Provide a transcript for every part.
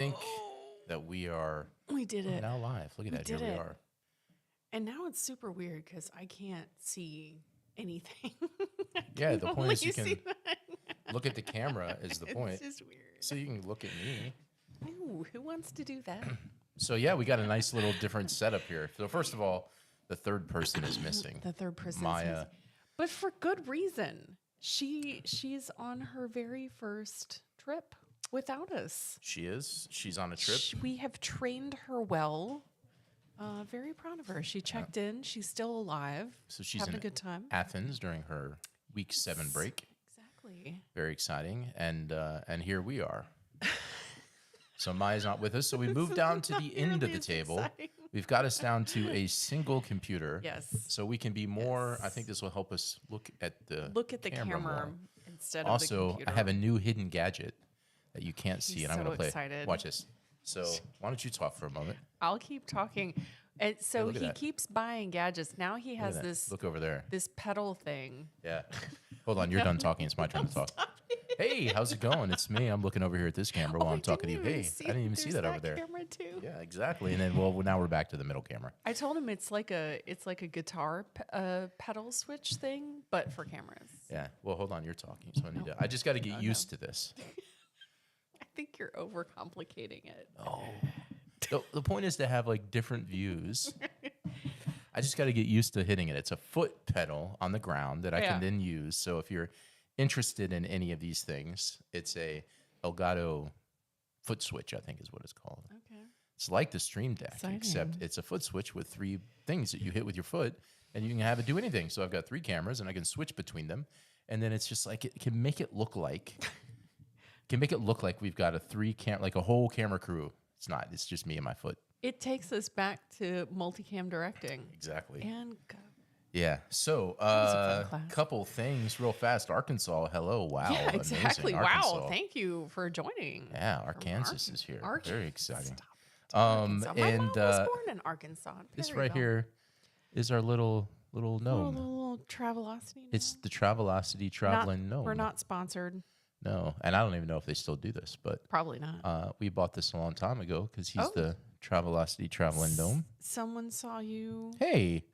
think that we are We did it. now live. Look at that. Here did we it. are. And now it's super weird because I can't see anything. I Yeah, can the point only is you can see that. look at the camera is the point. It's just weird. So you can look at me. Ooh, who wants to do that? So yeah, we got a nice little different setup here. So first of all, the third person is missing. The third person, Maya. but for good reason. She's on her very first trip without us. She is. She's on a trip. We have trained her well. Very proud of her. She checked in. She's still alive. So she's having in a good time. Athens during her week 7 break. Exactly. Very exciting. And here we are. So Maya's not with us. So we moved down to the end of the table. Exciting. We've got us down to a single computer. Yes. So we can be more, Yes. I think this will help us look at the camera more. instead of the Also, computer. I have a new hidden gadget that you can't see, He's and I'm going to so play. excited. Watch this. So why don't you talk for a moment? I'll keep talking. And so look at he that. keeps buying gadgets. Now he Look has at that. this Look over there. this pedal thing. Yeah. Hold on. You're done talking. It's my turn to talk. Hey, how's it going? It's me. I'm looking over here at this camera while I'm talking to you. Hey, I didn't even see that over there. Camera too. Yeah, exactly. And then, well, now we're back to the middle camera. I told him it's like a guitar pedal switch thing, but for cameras. Yeah. Well, hold on. You're talking. So I just got to get used to this. I think you're overcomplicating it. Oh. The point is to have like different views. I just got to get used to hitting it. It's a foot pedal on the ground that I can then use. So if you're interested in any of these things, it's a Elgato foot switch, I think is what it's called. Okay. It's like the Stream Deck, except it's a foot switch with 3 things that you hit with your foot, and you can have it do anything. So I've got 3 cameras, and I can switch between them. And then it's just like it can make it look like we've got like a whole camera crew. It's not. It's just me and my foot. It takes us back to multicam directing. Exactly. And go. Yeah. So, was a fun class. couple things real fast. Arkansas. Hello. Wow. Yeah, exactly. Amazing. Wow. Arkansas. Thank you for joining. Yeah. Arkansas is here. Very exciting. Arkansas. My and mom was born in Arkansas. in this right Perryville. here is our little gnome. Little Travelocity. It's the Travelocity Travelin gnome. We're not sponsored. No, and I don't even know if they still do this, but Probably not. we bought this a long time ago because he's Oh. the Travelocity Travelin gnome. Someone saw you. Hey,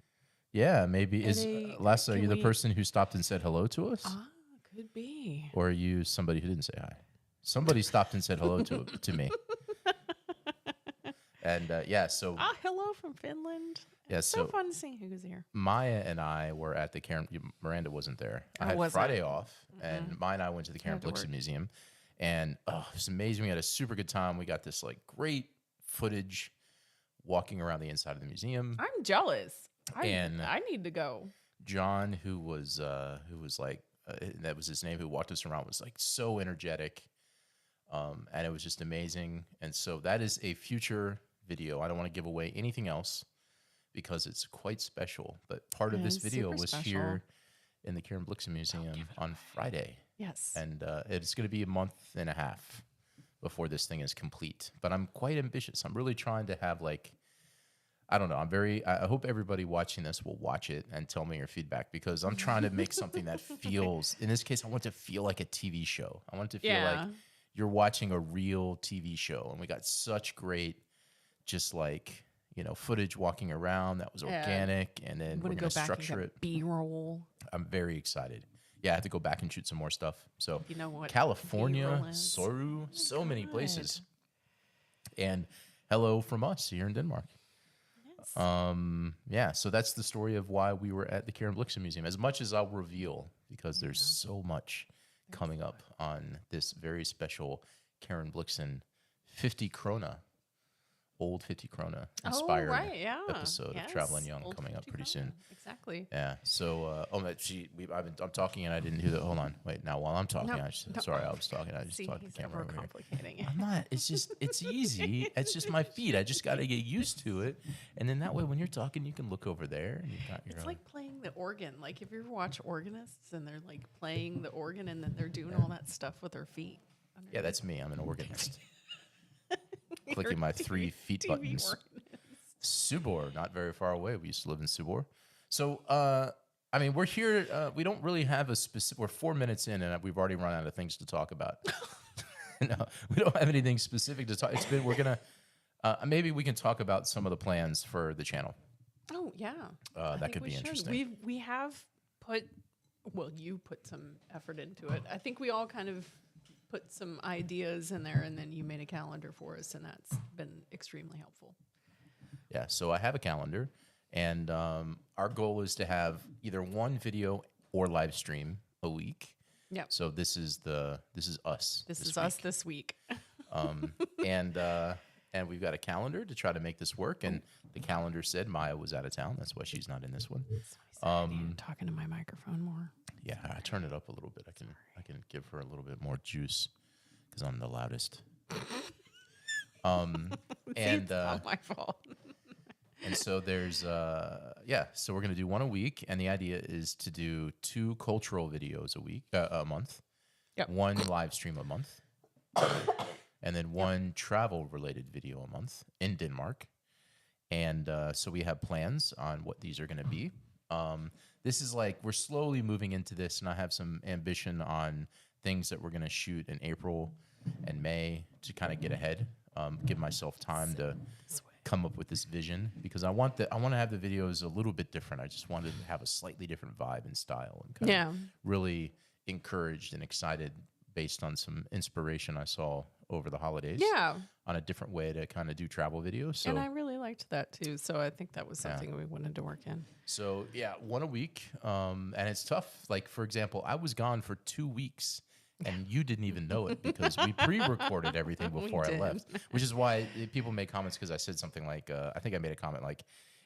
yeah, maybe Are is they- Les? Are can you the we- person who stopped and said hello to us, Could be. or are you somebody who didn't say hi? Somebody stopped and said hello to me. And so Hello from Finland. yeah, It's so so fun to see who's here. Maya and I were at the Karen. Miranda wasn't there. I had wasn't. Friday off, and Maya and I went to the Karen had to Blixen work. Museum, and it was amazing. We had a super good time. We got this like great footage walking around the inside of the museum. I'm jealous. And- I need to go. John, who was like that was his name, who walked us around, was like so energetic, and it was just amazing. And so that is a future video. I don't want to give away anything else because it's quite special. But part of It this is video super was special. here in the Karen Blixen Museum on Friday, Yes. and it's going to be a month and a half before this thing is complete. But I'm quite ambitious. I'm really trying to have like. I don't know. I hope everybody watching this will watch it and tell me your feedback because I'm trying to make something that feels, in this case, I want it to feel like a TV show. I want it to feel like you're watching a real TV show. And we got such great, just like, footage walking around that was organic. And then we're going to structure it. B-roll. I'm very excited. Yeah, I have to go back and shoot some more stuff. So You know what California, B-roll is? Soru, so many God. places. And hello from us here in Denmark. So that's the story of why we were at the Karen Blixen Museum. As much as I'll reveal, because there's so much coming up on this very special Karen Blixen 50 krona, old 50 krona inspired episode of Travelin' Young Old coming up 50 pretty krona. soon. Exactly. Yeah. So, I'm talking and I didn't hear that. Hold on. Wait. Now while I'm talking, sorry, I was talking. I just talked to the camera over here. Overcomplicating it. I'm not. It's easy. It's just my feet. I just got to get used to it. And then that way, when you're talking, you can look over there and you've got your It's own. like playing the organ. Like if you ever watch organists and they're like playing the organ and then they're doing all that stuff with their feet. Yeah, that's me. I'm an organist. You're Clicking my a 3 feet TV buttons. organist. Subor, not very far away. We used to live in Subor. So, we're here. We don't really have a specific. We're 4 minutes in, and we've already run out of things to talk about. No, we don't have anything specific to talk. We're gonna maybe we can talk about some of the plans for the channel. Oh yeah, That think could we be should. interesting. We have put, well, you put some effort into it. I think we all kind of put some ideas in there, and then you made a calendar for us, and that's been extremely helpful. Yeah, so I have a calendar, and our goal is to have either one video or live stream a week. Yeah. So this is us. This is week. us this week. And we've got a calendar to try to make this work. And the calendar said Maya was out of town. That's why she's not in this one. I'm talking to my microphone more. Yeah, I turn it up a little bit. I can give her a little bit more juice because I'm the loudest. It's not my fault. And so there's so we're gonna do one a week, and the idea is to do 2 cultural videos a month, Yep. 1 live stream a month, and then 1 travel related video a month in Denmark. And so we have plans on what these are gonna be. This is like we're slowly moving into this, and I have some ambition on things that we're gonna shoot in April and May to kind of get ahead, give myself time to come up with this vision, because I want to have the videos a little bit different. I just wanted to have a slightly different vibe and style, and kind of really encouraged and excited based on some inspiration I saw over the holidays. Yeah. On a different way to kind of do travel videos. So And I really liked that too. So I think that was something we wanted to work in. So yeah, 1 a week. And it's tough. Like, for example, I was gone for 2 weeks and you didn't even know it because we pre-recorded everything before I left, which is why people make comments, because I said something like, I think I made a comment like,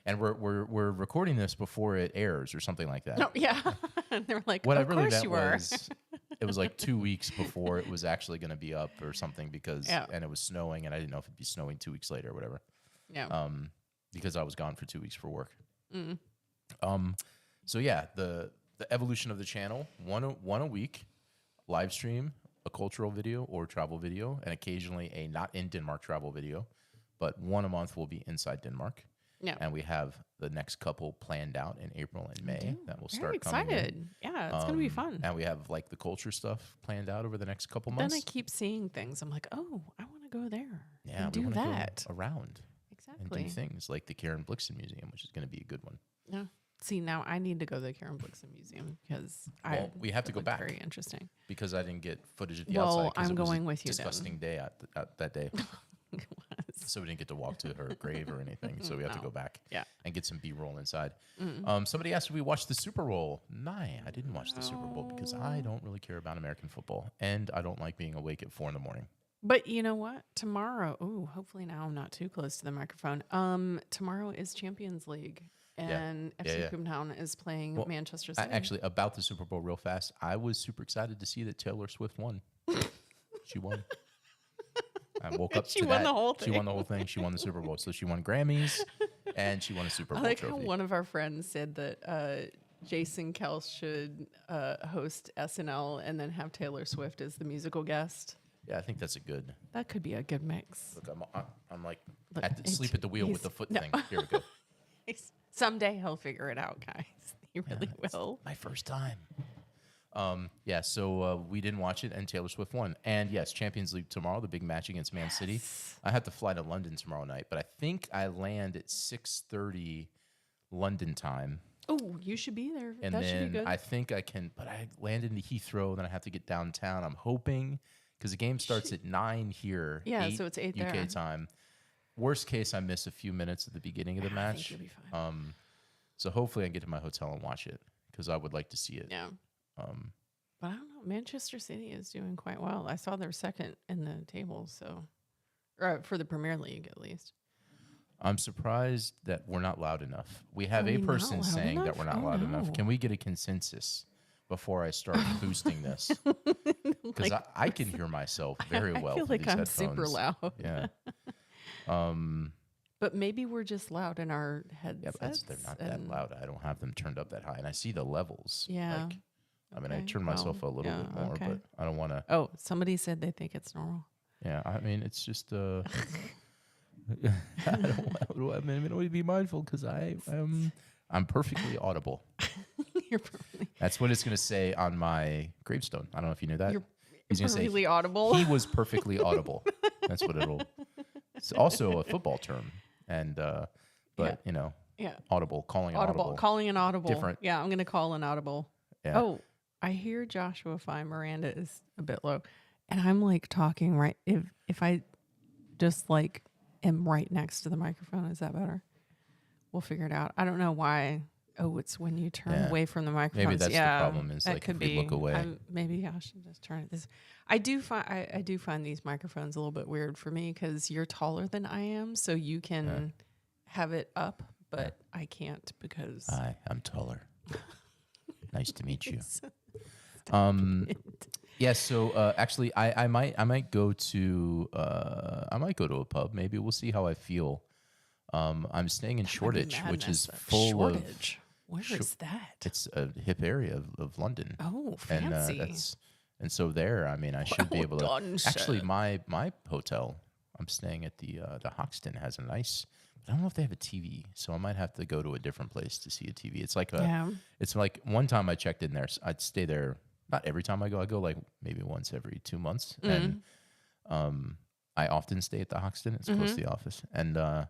and we're recording this before it airs or something like that. No, yeah. And they were like, What I of really course meant you were. was it was like 2 weeks before it was actually going to be up or something, because and it was snowing, and I didn't know if it'd be snowing 2 weeks later or whatever. Yeah. Because I was gone for 2 weeks for work. So yeah, the evolution of the channel, one a week, live stream, a cultural video or travel video, and occasionally a not in Denmark travel video, but 1 a month will be inside Denmark. Yeah. And we have the next couple planned out in April and May that will Very start coming in. excited. Yeah, it's going to be fun. And we have like the culture stuff planned out over the next couple months. Then I keep seeing things. I'm like, oh, I want to go there. Yeah, and we do wanna go that. around and Exactly. do things like the Karen Blixen Museum, which is going to be a good one. Yeah. See, now I need to go to the Karen Blixen Museum because We have to go back Very interesting. because I didn't get footage of the Well, outside. 'Cause I'm it was going a with you then. disgusting day at that day. It was. So we didn't get to walk to her grave or anything. So we have to No. go back Yeah. and get some B-roll inside. Somebody asked if we watched the Super Bowl. Nah, I didn't watch the Super Bowl because I don't really care about American football. And I don't like being awake at 4 a.m. But you know what? Tomorrow, hopefully now I'm not too close to the microphone. Tomorrow is Champions League, and FC Cooptown is playing Manchester City. Actually, about the Super Bowl real fast, I was super excited to see that Taylor Swift won. She won. I woke up She to won that. the whole She won thing. the whole thing. She won the Super Bowl. So she won Grammys, and she won a Super I Bowl like how trophy. one of our friends said that Jason Kels should host SNL and then have Taylor Swift as the musical guest. Yeah, I think that's a good. That could be a good mix. Look, I'm like Look, sleep at the wheel with the foot thing. Here we go. Someday he'll figure it out, guys. He really will. My first time. So we didn't watch it, and Taylor Swift won. And yes, Champions League tomorrow, the big match against Man City. I have to fly to London tomorrow night, but I think I land at 6:30 London time. Oh, you should be there. And that should be then good. I think I can, but I land in Heathrow, then I have to get downtown. I'm hoping, because the game starts at 9 here. Yeah, 8 so it's 8 UK there. time. Worst case, I miss a few minutes at the beginning of the I match. think you'll be fine. So hopefully I can get to my hotel and watch it, because I would like to see it. Yeah. But I don't know. Manchester City is doing quite well. I saw they're second in the table, so or for the Premier League at least. I'm surprised that we're not loud enough. We have Are a we not person loud saying that enough? we're not Oh, loud enough. no. Can we get a consensus before I start boosting this? Because Like, I can hear myself very well. I feel through like these I'm super headphones. loud. Yeah. But maybe we're just loud in our Yeah, headsets. but they're not that and- loud. I don't have them turned up that high, and I see the levels. Yeah. Like, I mean, I Okay. turn myself Well, a little yeah, bit more, okay. but I don't want to. Oh, somebody said they think it's normal. Yeah, I mean, it's just. I don't want to be mindful because I'm perfectly audible. You're probably That's what it's going to say on my gravestone. I don't know if you knew that. He's gonna say Perfectly audible. he was perfectly audible. That's what it'll. It's also a football term, and but Yeah. audible, calling an audible. Calling an audible. Different. Yeah, I'm going to call an audible. Yeah. Oh, I hear Joshua fine. Miranda is a bit low. And I'm like talking right. If I just like am right next to the microphone, is that better? We'll figure it out. I don't know why. Oh, it's when you turn away from the microphone. Maybe that's the problem. Is like if we look away. Maybe I should just turn it this. I do find these microphones a little bit weird for me because you're taller than I am, so you can have it up, but I can't because I'm taller. Nice to meet you. Yeah. So actually, I might go to a pub. Maybe we'll see how I feel. I'm staying in Shoreditch, which is full Shoreditch. Where is that? It's a hip area of London. Oh, fancy. And so there, I mean, I should be able to. Actually, my hotel, I'm staying at the Hoxton, has a nice. I don't know if they have a TV, so I might have to go to a different place to see a TV. It's like it's like one time I checked in there. I'd stay there. Not every time I go like maybe once every 2 months, and I often stay at the Hoxton. It's close to the office, and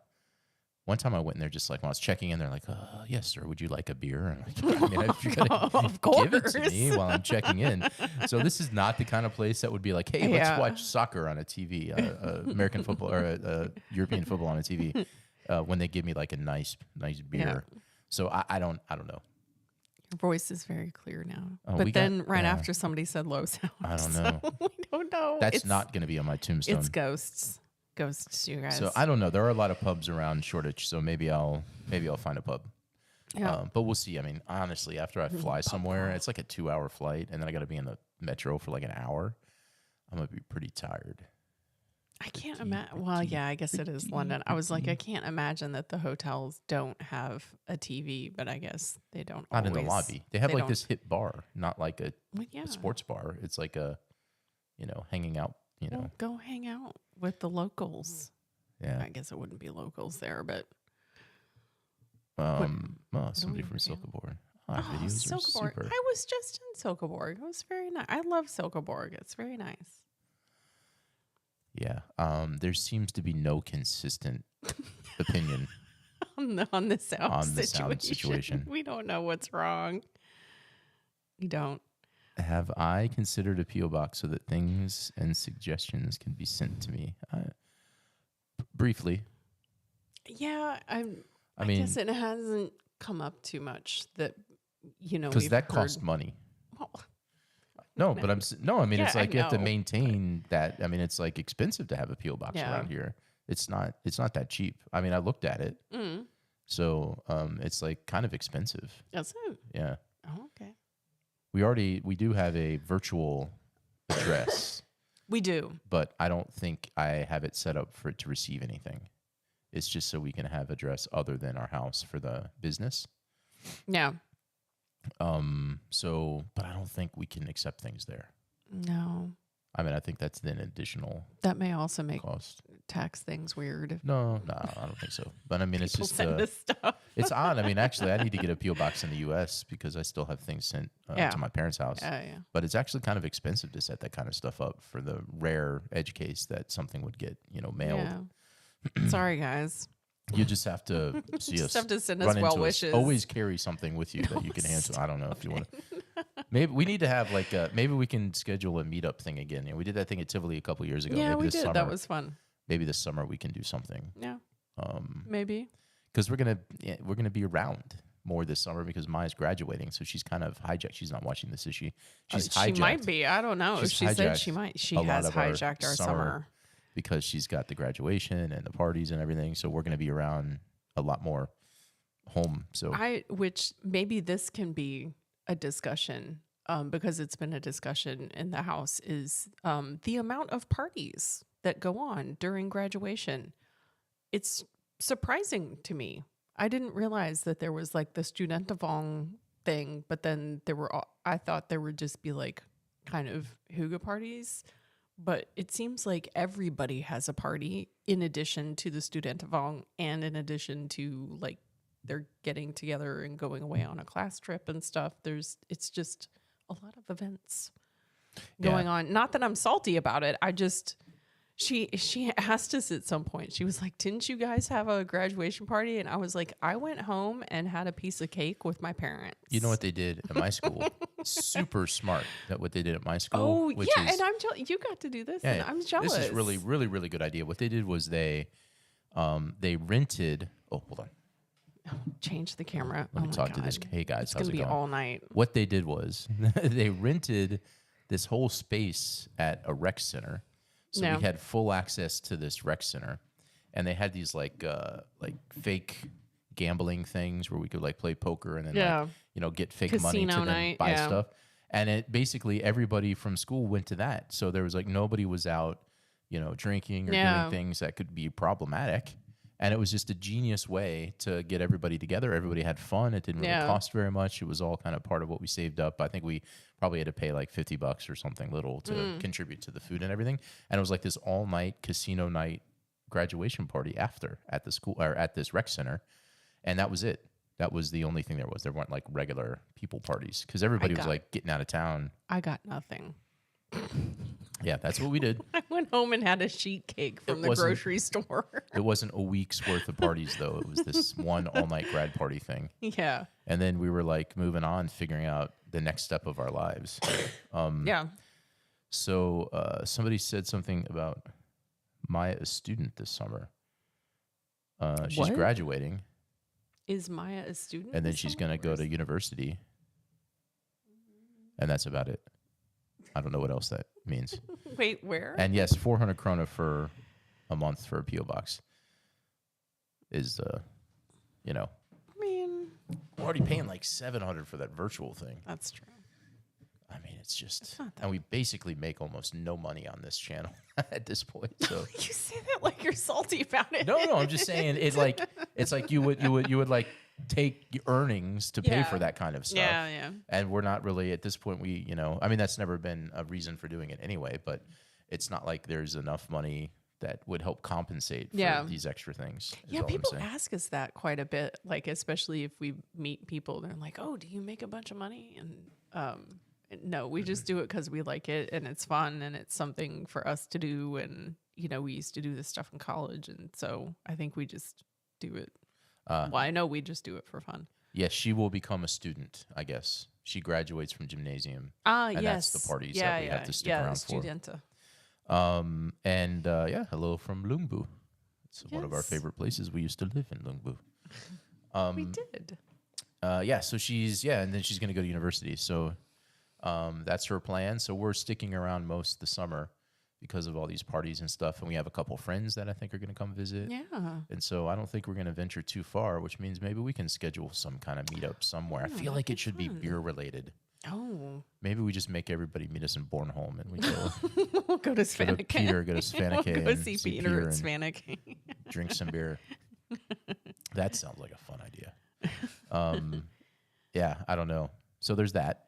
one time I went in there just like when I was checking in, they're like, yes, sir, would you like a beer? And I'm like, I mean, if you're gonna give it to me while I'm checking in. So this is not the kind of place that would be like, hey, let's watch soccer on a TV, American football or European football on a TV, when they give me like a nice beer. Yeah. So I don't know. Your voice is very clear now. Oh, but then after somebody said low sound. I don't know. So we don't know. That's not going to be on my tombstone. It's ghosts. Ghosts, you guys. So I don't know. There are a lot of pubs around Shoreditch, so maybe I'll find a pub. Yeah. But we'll see. I mean, honestly, after I fly somewhere, it's like a 2-hour flight, and then I got to be in the metro for like an hour. I'm gonna be pretty tired. I can't imagine. Well, yeah, I guess it is London. I was like, I can't imagine that the hotels don't have a TV, but I guess they don't. Not in the lobby. They have like this hip bar, not like a yeah. sports bar. It's like a, hanging out. Well, go hang out with the locals. Yeah. I guess it wouldn't be locals there, but. Somebody from Silkeborg. Videos are super. I was just in Silkeborg. It was very nice. I love Silkeborg. It's very nice. Yeah. There seems to be no consistent opinion on the sound situation. We don't know what's wrong. We don't. Have I considered a P.O. box so that things and suggestions can be sent to me? Briefly. Yeah, I mean, guess it hasn't come up too much that because that costs money. Well, no, but I mean, it's like you have to know. maintain that. I mean, it's like expensive to have a P.O. box around here. It's not that cheap. I mean, I looked at it, so it's like kind of expensive. That's it. Yeah. Oh, okay. We do have a virtual address. We do, but I don't think I have it set up for it to receive anything. It's just so we can have address other than our house for the business. Yeah. So, but I don't think we can accept things there. No. I mean, I think that's an additional. That may also make cost. Tax things weird. No, I don't think so. But I mean, it's just send us stuff. It's odd. I mean, actually, I need to get a PO box in the U.S. because I still have things sent to my parents' house. Yeah. But it's actually kind of expensive to set that kind of stuff up for the rare edge case that something would get, mailed. Yeah. Sorry, guys. You just have to see just us. Have to send us well wishes. Always carry something with you that you can hand to. I don't know if you want to. Maybe we need to have maybe we can schedule a meetup thing again. We did that thing at Tivoli a couple years ago. Yeah, maybe we this did. Summer, that was fun. Maybe this summer we can do something. Yeah. Maybe. Because we're gonna be around more this summer because Maya's graduating, so she's kind of hijacked. She's not watching this, is she? She's hijacked. She might be. I don't know. She said she might. She has hijacked our summer because she's got the graduation and the parties and everything. So we're gonna be around a lot more home. So which maybe this can be a discussion because it's been a discussion in the house is the amount of parties that go on during graduation. It's surprising to me. I didn't realize that there was like the Studentavong thing, but then I thought there would just be like kind of hygge parties. But it seems like everybody has a party in addition to the Studentavong and in addition to like they're getting together and going away on a class trip and stuff. It's just a lot of events. Yeah. going on. Not that I'm salty about it. I just she asked us at some point. She was like, "Didn't you guys have a graduation party?" And I was like, "I went home and had a piece of cake with my parents." You know what they did at my school? Super smart. That what they did at my school, Oh, which yeah, is and I'm jealous. You got to do this, yeah, and yeah. I'm jealous. This is really, really, really good idea. What they did was they rented. Oh, hold on. Change the camera. Let Oh me my talk to this. God. Hey guys, It's how's gonna it be going? all night. What they did was they rented this whole space at a rec center. So Yeah. we had full access to this rec center, and they had these like fake gambling things where we could like play poker and then Yeah. like get fake money Casino to then night, buy yeah. stuff. And it basically everybody from school went to that. So there was like nobody was out, drinking or Yeah. doing things that could be problematic. And it was just a genius way to get everybody together. Everybody had fun. It didn't really Yeah. cost very much. It was all kind of part of what we saved up. I think we probably had to pay like $50 or something little to contribute to the food and everything. And it was like this all night casino night graduation party after at the school or at this rec center. And that was it. That was the only thing there was. There weren't like regular people parties because everybody was got- like getting out of town. I got nothing. Yeah, that's what we did. I went home and had a sheet cake from the wasn't- grocery store. It wasn't a week's worth of parties though. It was this one all night grad party thing. Yeah. And then we were like moving on, figuring out the next step of our lives. Yeah. So somebody said something about Maya, a student this summer. She's What? graduating, Is Maya a student? and then this she's summer? going to go to university. And that's about it. I don't know what else that means. Wait, where? And yes, 400 krona for a month for a PO box is, I mean, we're already paying like 700 for that virtual thing. that's true. I mean, it's just, not that and we basically make almost no money on this channel at this point. So You say that like you're salty about it. no, I'm just saying it's like you would like take your earnings to pay Yeah. for that kind of stuff. Yeah, yeah. And we're not really at this point. I mean, that's never been a reason for doing it anyway. But it's not like there's enough money that would help compensate for Yeah. these extra things. is Yeah, all I'm people saying. ask us that quite a bit, like especially if we meet people, they're like, "Oh, do you make a bunch of money?" And no, we just do it because we like it and it's fun and it's something for us to do. And we used to do this stuff in college, and so I think we just do it. Well, I know we just do it for fun. Yes, she will become a student. I guess she graduates from gymnasium. And that's the parties that we have to stick around for. Studenta. Hello from Lungbu. It's one of our Yes. favorite places. We used to live in Lungbu. We did. So and then she's going to go to university. So that's her plan. So we're sticking around most of the summer because of all these parties and stuff. And we have a couple friends that I think are going to come visit. Yeah. And so I don't think we're going to venture too far, which means maybe we can schedule some kind of meetup somewhere. I feel like it should be beer related. Oh, Maybe we just make everybody meet us in Bornholm and we go, we'll go to go to Svanike. Peter, go to Svanike We'll go and see see Peter Peter at and Svanike. drink some beer. That sounds like a fun idea. Yeah, I don't know. So there's that.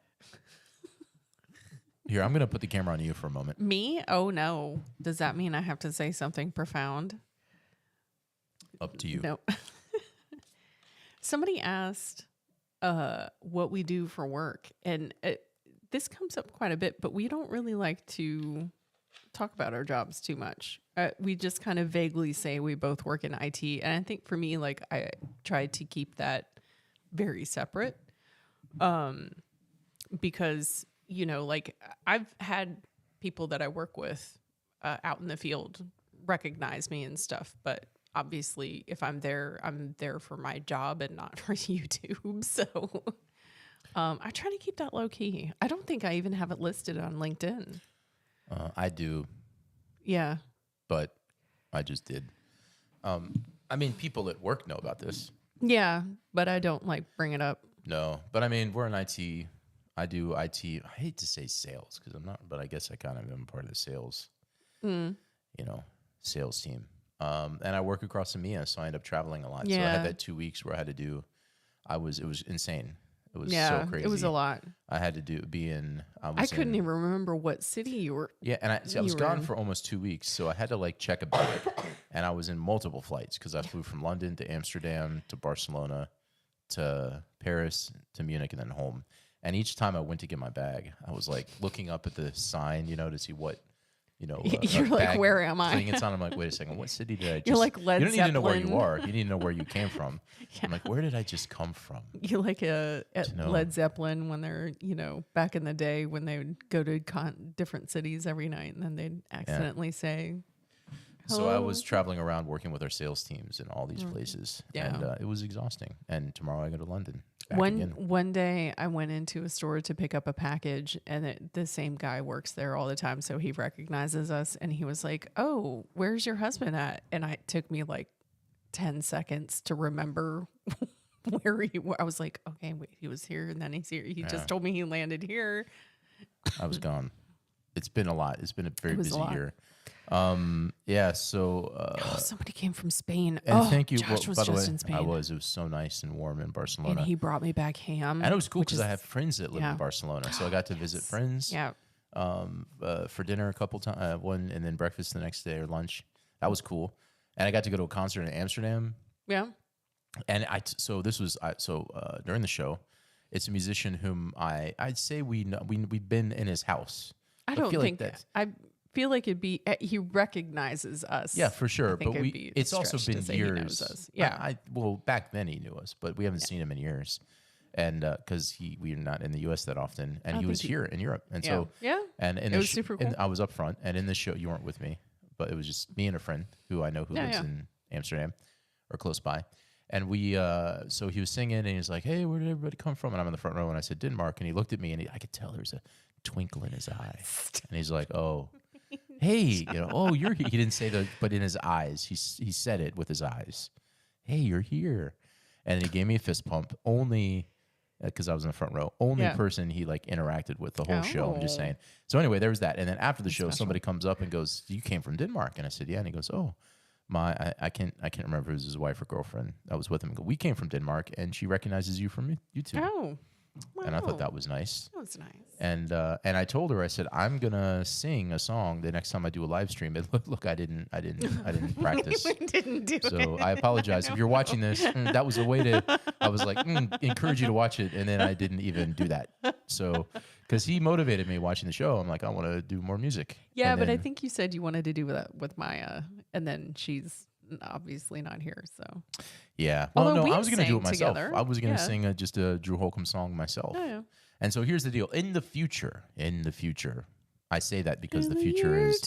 Here, I'm going to put the camera on you for a moment. Me? Oh no. Does that mean I have to say something profound? Up to you. No. Somebody asked what we do for work, and this comes up quite a bit, but we don't really like to talk about our jobs too much. We just kind of vaguely say we both work in IT, and I think for me, like I try to keep that very separate, because like I've had people that I work with out in the field recognize me and stuff, but obviously if I'm there for my job and not for YouTube. So I try to keep that low key. I don't think I even have it listed on LinkedIn. I do, Yeah. but I just did. I mean, people at work know about this. Yeah, but I don't like bring it up. No, but I mean, we're in IT. I do IT. I hate to say sales because I'm not, but I guess I kind of am part of the sales, sales team. And I work across EMEA, so I end up traveling a lot. So I Yeah. had that 2 weeks where I had to do, it was insane. It was Yeah, so crazy. it was a lot. I had to I couldn't even remember what city you were. Yeah, and I you was were gone in. for almost 2 weeks, so I had to like check a bag, and I was in multiple flights because I flew from London to Amsterdam to Barcelona to Paris to Munich and then home. And each time I went to get my bag, I was like looking up at the sign, to see what, You're like, bag where am I? thing it's on. I'm like, wait a second, what city did I just? You're like Led You don't need to know where you Zeppelin. are. You need to know where you came from. I'm like, where did I just come from? You like at know. Led Zeppelin when they're, back in the day when they would go to different cities every night and then they'd accidentally say, So I hello. was traveling around working with our sales teams in all these places, Yeah. and it was exhausting. And tomorrow I go to London. Back again. One day I went into a store to pick up a package and the same guy works there all the time. So he recognizes us and he was like, oh, where's your husband at? And it took me like 10 seconds to remember where I was like, okay, wait, he was here and then he's here. He just told me he landed here. I was gone. It's been a lot. It's been a very was a busy lot. year. So Somebody came from Spain. and thank you. Josh was by the just way, in Spain. I was. It was so nice and warm in Barcelona. And he brought me back ham. And it was cool which because is- I have friends that live in Barcelona, so I got to visit friends. Yeah. For dinner a couple times, one and then breakfast the next day or lunch. That was cool, and I got to go to a concert in Amsterdam. Yeah. And during the show, it's a musician whom I'd say we know, we've been in his house. I But don't feel think like that. I feel like it'd be he recognizes us. Yeah, for sure. I think But it'd be a it's also stretch to been say he knows years. us. Yeah. Well, back then he knew us, but we haven't seen him in years, and because we're not in the U.S. that often, and he was here in Europe, and so Yeah. and in It the was super cool. and I was up front, and in the show you weren't with me, but it was just me and a friend who I know who lives in Amsterdam or close by. And so he was singing, and he was like, "Hey, where did everybody come from?" And I'm in the front row, and I said, "Denmark." And he looked at me, and I could tell there was a twinkle in his eye, and he's like, "Oh, hey, oh, you're here." He didn't say that, but in his eyes, he said it with his eyes. Hey, you're here, and he gave me a fist pump. Only because I was in the front row. Only person he like interacted with the whole show. I'm just saying. So anyway, there was that, and then after the show, somebody comes up and goes, "You came from Denmark?" And I said, "Yeah." And he goes, "Oh." I can't remember if it was his wife or girlfriend that was with him. We came from Denmark, and she recognizes you from YouTube. Oh. Wow. And I thought that was nice. That was nice. And I told her, I said, I'm gonna sing a song the next time I do a live stream. And look, I didn't practice. We didn't do it. So I apologize if you're watching this. That was a way to. I was like, encourage you to watch it, and then I didn't even do that. So because he motivated me watching the show, I'm like, I want to do more music. Yeah, And but I then- think you said you wanted to do that with Maya, and then she's obviously not here. So Yeah. Well, Although no, we I was going to do it sang myself. together. I was going to Yeah. sing just a Drew Holcomb song myself. yeah. And so here's the deal. In the future, I say that because the future is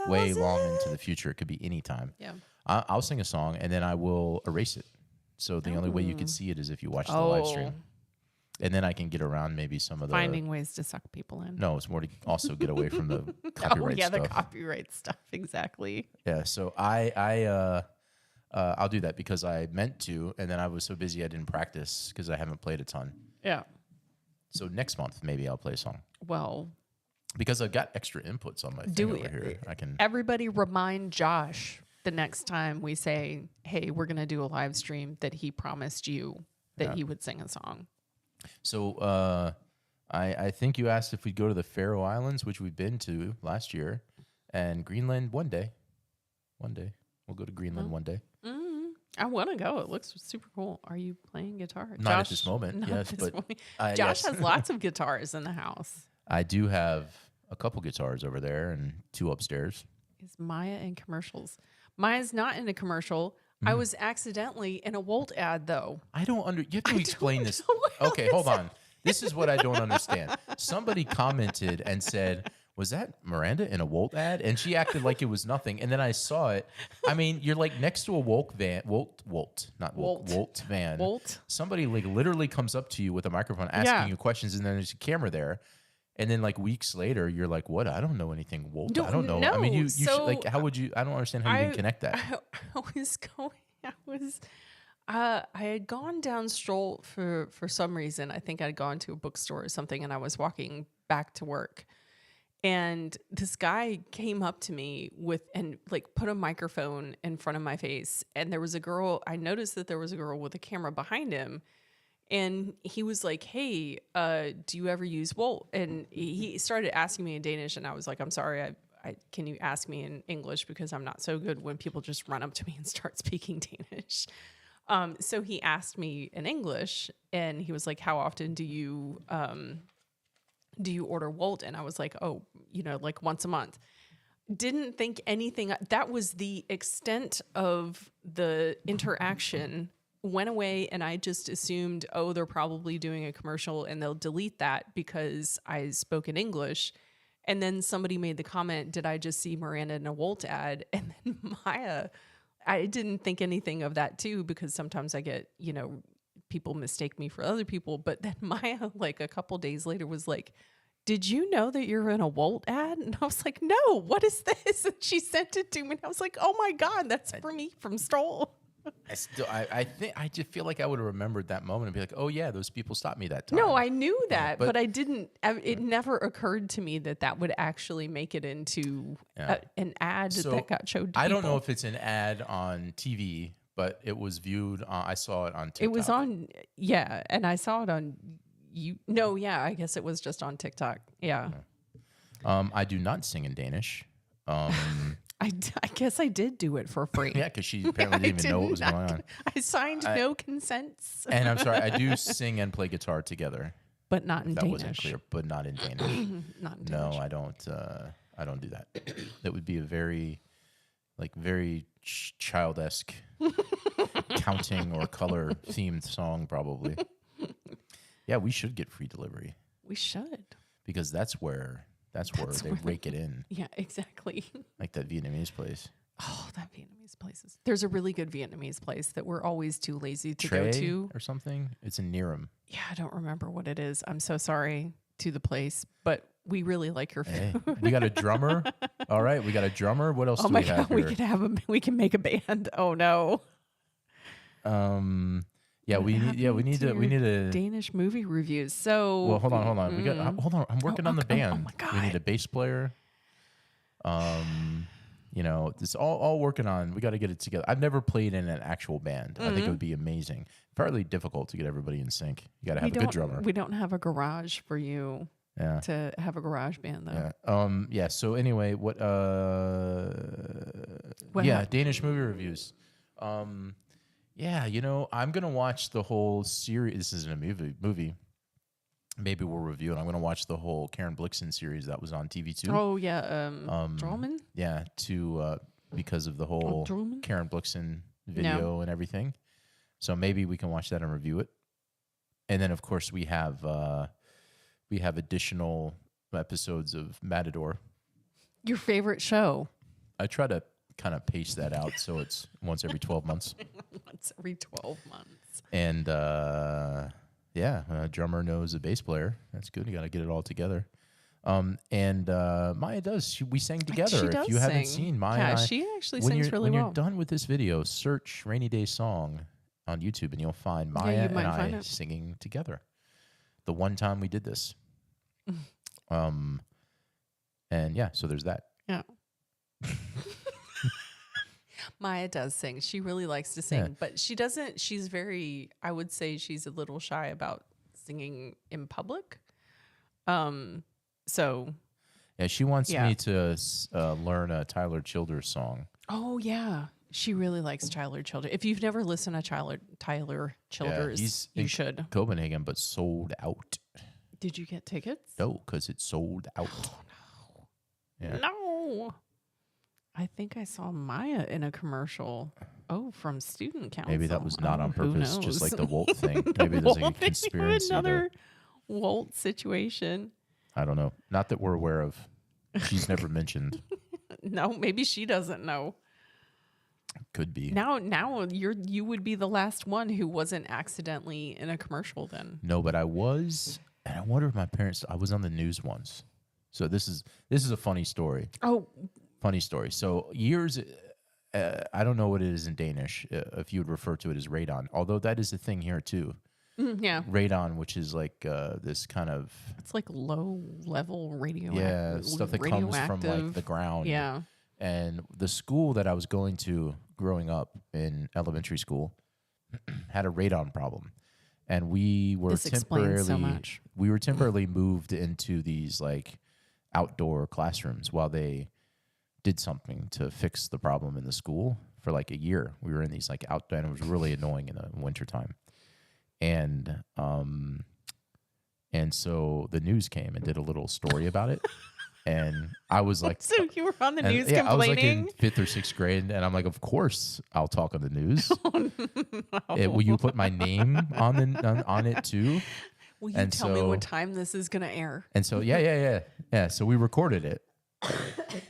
way long into the future. It could be any time. Yeah. I'll sing a song and then I will erase it. So the only way you can see it is if you watch the live stream. And then I can get around maybe some of the... Finding ways to suck people in. No, it's more to also get away from the copyright the stuff. copyright stuff. Exactly. Yeah, so I'll do that because I meant to, and then I was so busy I didn't practice because I haven't played a ton. Yeah. So next month maybe I'll play a song Well, because I've got extra inputs on my thing Do over it. here. I can. everybody remind Josh the next time we say, hey, we're going to do a live stream that he promised you that he would sing a song. So I think you asked if we'd go to the Faroe Islands, which we've been to last year, and Greenland one day. One day we'll go to Greenland one day. I want to go. It looks super cool. Are you playing guitar? Not at this moment, not yes, this but, moment. yes. Josh has lots of guitars in the house. I do have a couple guitars over there and 2 upstairs. Is Maya in commercials? Maya's not in a commercial. I was accidentally in a Wolt ad, though. I don't You have to explain this. know what Okay, hold on. This is what I don't understand. Somebody commented and said, "Was that Miranda in a Wolt ad?" And she acted like it was nothing. And then I saw it. I mean, you're like next to a Wolt van, Wolt van. Wolt? Somebody like literally comes up to you with a microphone asking Yeah. you questions, and then there's a camera there. And then like weeks later, you're like, "What? I don't know anything Wolt. No, I don't know." I mean, you should, so like, how would you? I don't understand how you can connect that. I had gone down Stroll for some reason. I think I'd gone to a bookstore or something, and I was walking back to work. And this guy came up to me and put a microphone in front of my face. And there was a girl, I noticed that there was a girl with a camera behind him. And he was like, hey, do you ever use Wolt? And he started asking me in Danish, and I was like, I'm sorry, can you ask me in English, because I'm not so good when people just run up to me and start speaking Danish. So he asked me in English, and he was like, "How often do you order Wolt?" And I was like, "Oh, like once a month." Didn't think anything. That was the extent of the interaction. Went away, and I just assumed, oh, they're probably doing a commercial, and they'll delete that because I spoke in English. And then somebody made the comment, "Did I just see Miranda in a Wolt ad?" And then Maya, I didn't think anything of that too, because sometimes I get, people mistake me for other people. But then Maya, like a couple days later, was like, "Did you know that you're in a Wolt ad?" And I was like, "No, what is this?" And she sent it to me, and I was like, "Oh my God, that's for me from Stroll." I think I just feel like I would have remembered that moment and be like, oh yeah, those people stopped me that time. No, I knew that, but I didn't. It never occurred to me that that would actually make it into an ad that got showed to I don't people. know if it's an ad on TV, but it was viewed. I saw it on TikTok. It was on, yeah, and I saw it on you. No, yeah, I guess it was just on TikTok. Yeah. I do not sing in Danish. I guess I did do it for free. Yeah, because she apparently didn't even know what was going on. I signed no consents. And I'm sorry, I do sing and play guitar together. But not in that Danish. Wasn't clear, but not in Danish. Not in Danish. No, I don't. I don't do that. That would be a very child-esque counting or color themed song, probably. Yeah, we should get free delivery. We should, because that's where they rake it in. Yeah, exactly. Like that Vietnamese place. Oh, that Vietnamese place is. There's a really good Vietnamese place that we're always too lazy to Trey go to, or something. It's in Nearham. Yeah, I don't remember what it is. I'm so sorry to the place, but we really like your food. Hey, we got a drummer. All right, we got a drummer. What else do we have here? We can make a band. Oh no. Yeah, we need a Danish movie reviews. So well, hold on. We got hold on. I'm working on the band. Oh my God. We need a bass player. It's all working on. We got to get it together. I've never played in an actual band. I think it would be amazing. Partly difficult to get everybody in sync. You got to have a good drummer. We don't have a garage for you. Yeah. To have a garage band though. Yeah. Yeah. So anyway, Danish movie reviews. Yeah, I'm gonna watch the whole series. This isn't a movie. Maybe we'll review it. I'm gonna watch the whole Karen Blixen series that was on TV2. Oh yeah, Drollman? Yeah, because of the whole Karen Blixen video and everything. So maybe we can watch that and review it. And then of course we have additional episodes of Matador. Your favorite show. I try to kind of pace that out so it's once every 12 months. Once every 12 months. And a drummer knows a bass player. That's good. You got to get it all together. Maya does. We sang together. If you haven't seen Maya, she actually sings really well. When you're done with this video, search "Rainy Day Song" on YouTube, and you'll find Maya and I singing together. The one time we did this. So there's that. Yeah. Maya does sing. She really likes to sing, but she doesn't. She's I would say she's a little shy about singing in public. So. Yeah, she wants me to learn a Tyler Childers song. Oh, yeah. She really likes Tyler Childers. If you've never listened to Tyler Childers, you should. Copenhagen, but sold out. Did you get tickets? No, because it's sold out. Oh, no. Yeah. No. I think I saw Maya in a commercial. Oh, from student council. Maybe that was not on purpose, just like the Wolt thing. Maybe there's a conspiracy. Another Wolt situation. I don't know. Not that we're aware of. She's never mentioned. No, maybe she doesn't know. Could be. Now you would be the last one who wasn't accidentally in a commercial then. No, but I was, and I wonder if my parents. I was on the news once. So this is a funny story. Oh. Funny story. So years, I don't know what it is in Danish, if you would refer to it as radon, although that is a thing here too. Yeah. Radon, which is like this kind of... It's like low level radioactive. Yeah, stuff that comes from like the ground. Yeah. And the school that I was going to growing up in elementary school had a radon problem. And we were temporarily moved into these like outdoor classrooms while they did something to fix the problem in the school for like a year. We were in these like outdoor, and it was really annoying in the wintertime. And so the news came and did a little story about it. And I was like, So you were on the and news yeah, I was like in complaining? 5th or 6th grade, and I'm like, of course I'll talk on the news. No. Will you put my name on it too? Will you And tell me what so time this is going to air? yeah. So we recorded it,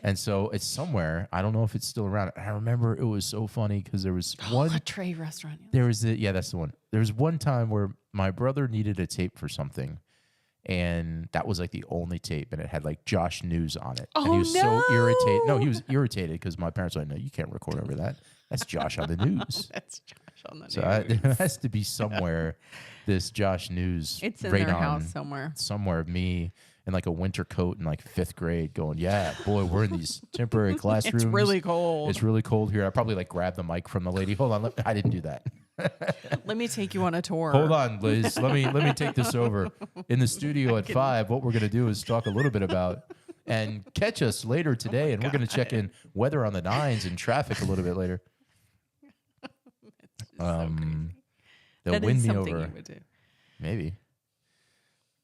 and so it's somewhere. I don't know if it's still around. I remember it was so funny because there was one. A Trey restaurant. There was that's the one. There was one time where my brother needed a tape for something, and that was like the only tape, and it had like Josh News on it. And he was so irritated. No, he was irritated because my parents were like, no, you can't record over that. That's Josh on the news. That's Josh on the news. So there has to be somewhere this Josh News. It's in right their on house somewhere. Somewhere of me in like a winter coat in like 5th grade going, yeah, boy, we're in these temporary classrooms. It's really cold. It's really cold here. I probably like grabbed the mic from the lady. Hold on. I didn't do that. Let me take you on a tour. Hold on, Liz. Let me take this over. In the studio at 5, what we're going to do is talk a little bit about and catch us later today. And we're going to check in weather on the 9s and traffic a little bit later. So crazy. They'll That win is me something over. you would do. Maybe.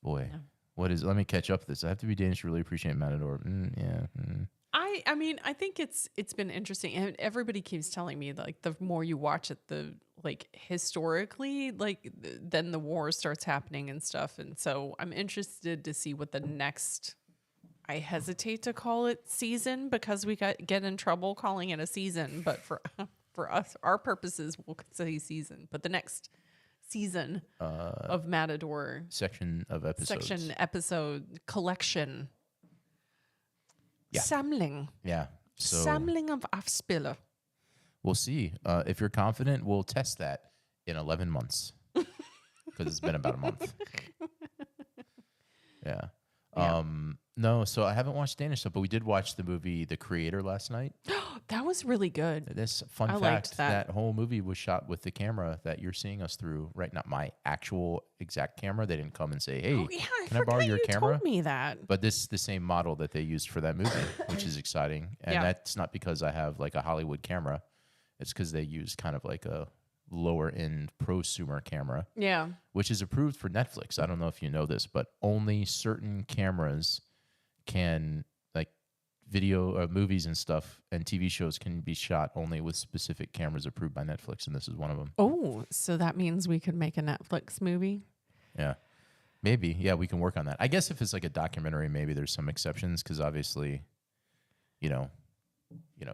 Boy, what is? Let me catch up with this. I have to be Danish to really appreciate Matador. I mean, I think it's been interesting, and everybody keeps telling me like the more you watch it, the like historically, like then the war starts happening and stuff, and so I'm interested to see what the next. I hesitate to call it season because we get in trouble calling it a season, but for us, our purposes, we'll say season. But the next season of Matador section of episodes. Episode collection. Yeah. Samling. Yeah. So Samling of afspiller. we'll see. If you're confident, we'll test that in 11 months because it's been about a month. Yeah. No, so I haven't watched Danish stuff, but we did watch the movie The Creator last night. That was really good. This fun I fact, liked that. whole movie was shot with the camera that you're seeing us through, right? Not my actual exact camera. They didn't come and say, hey, Oh, yeah, can I borrow your you camera? told me that. But this is the same model that they used for that movie, which is exciting. And Yeah. that's not because I have like a Hollywood camera. It's because they use kind of like a lower end prosumer camera, Yeah. which is approved for Netflix. I don't know if you know this, but only certain cameras can, like video or movies and stuff and TV shows can be shot only with specific cameras approved by Netflix. And this is one of them. Oh, so that means we could make a Netflix movie? Yeah. Maybe. Yeah, we can work on that. I guess if it's like a documentary, maybe there's some exceptions because obviously, you know,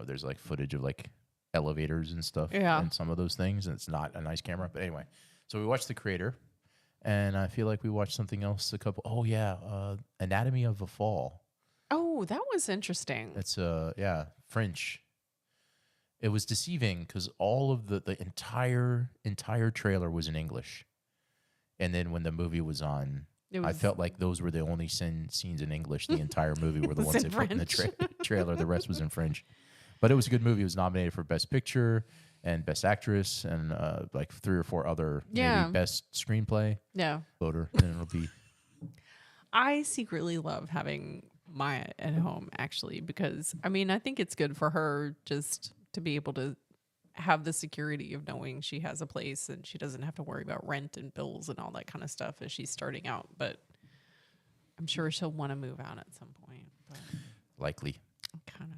there's like footage of like elevators and stuff and some of those things, and it's not a nice camera. But anyway, so we watched The Creator, and I feel like we watched something else Anatomy of a Fall. Oh, that was interesting. It's French. It was deceiving because all of the entire trailer was in English, and then when the movie was on, I felt like those were the only scenes in English. The entire movie were the ones they put in the trailer. The rest was in French. But it was a good movie. It was nominated for Best Picture and Best Actress and like 3 or 4 other maybe Best Screenplay. Yeah. Voter. And it'll be. I secretly love having Maya at home, actually, because, I mean, I think it's good for her just to be able to have the security of knowing she has a place and she doesn't have to worry about rent and bills and all that kind of stuff as she's starting out. But I'm sure she'll want to move out at some point. But Likely. kind of.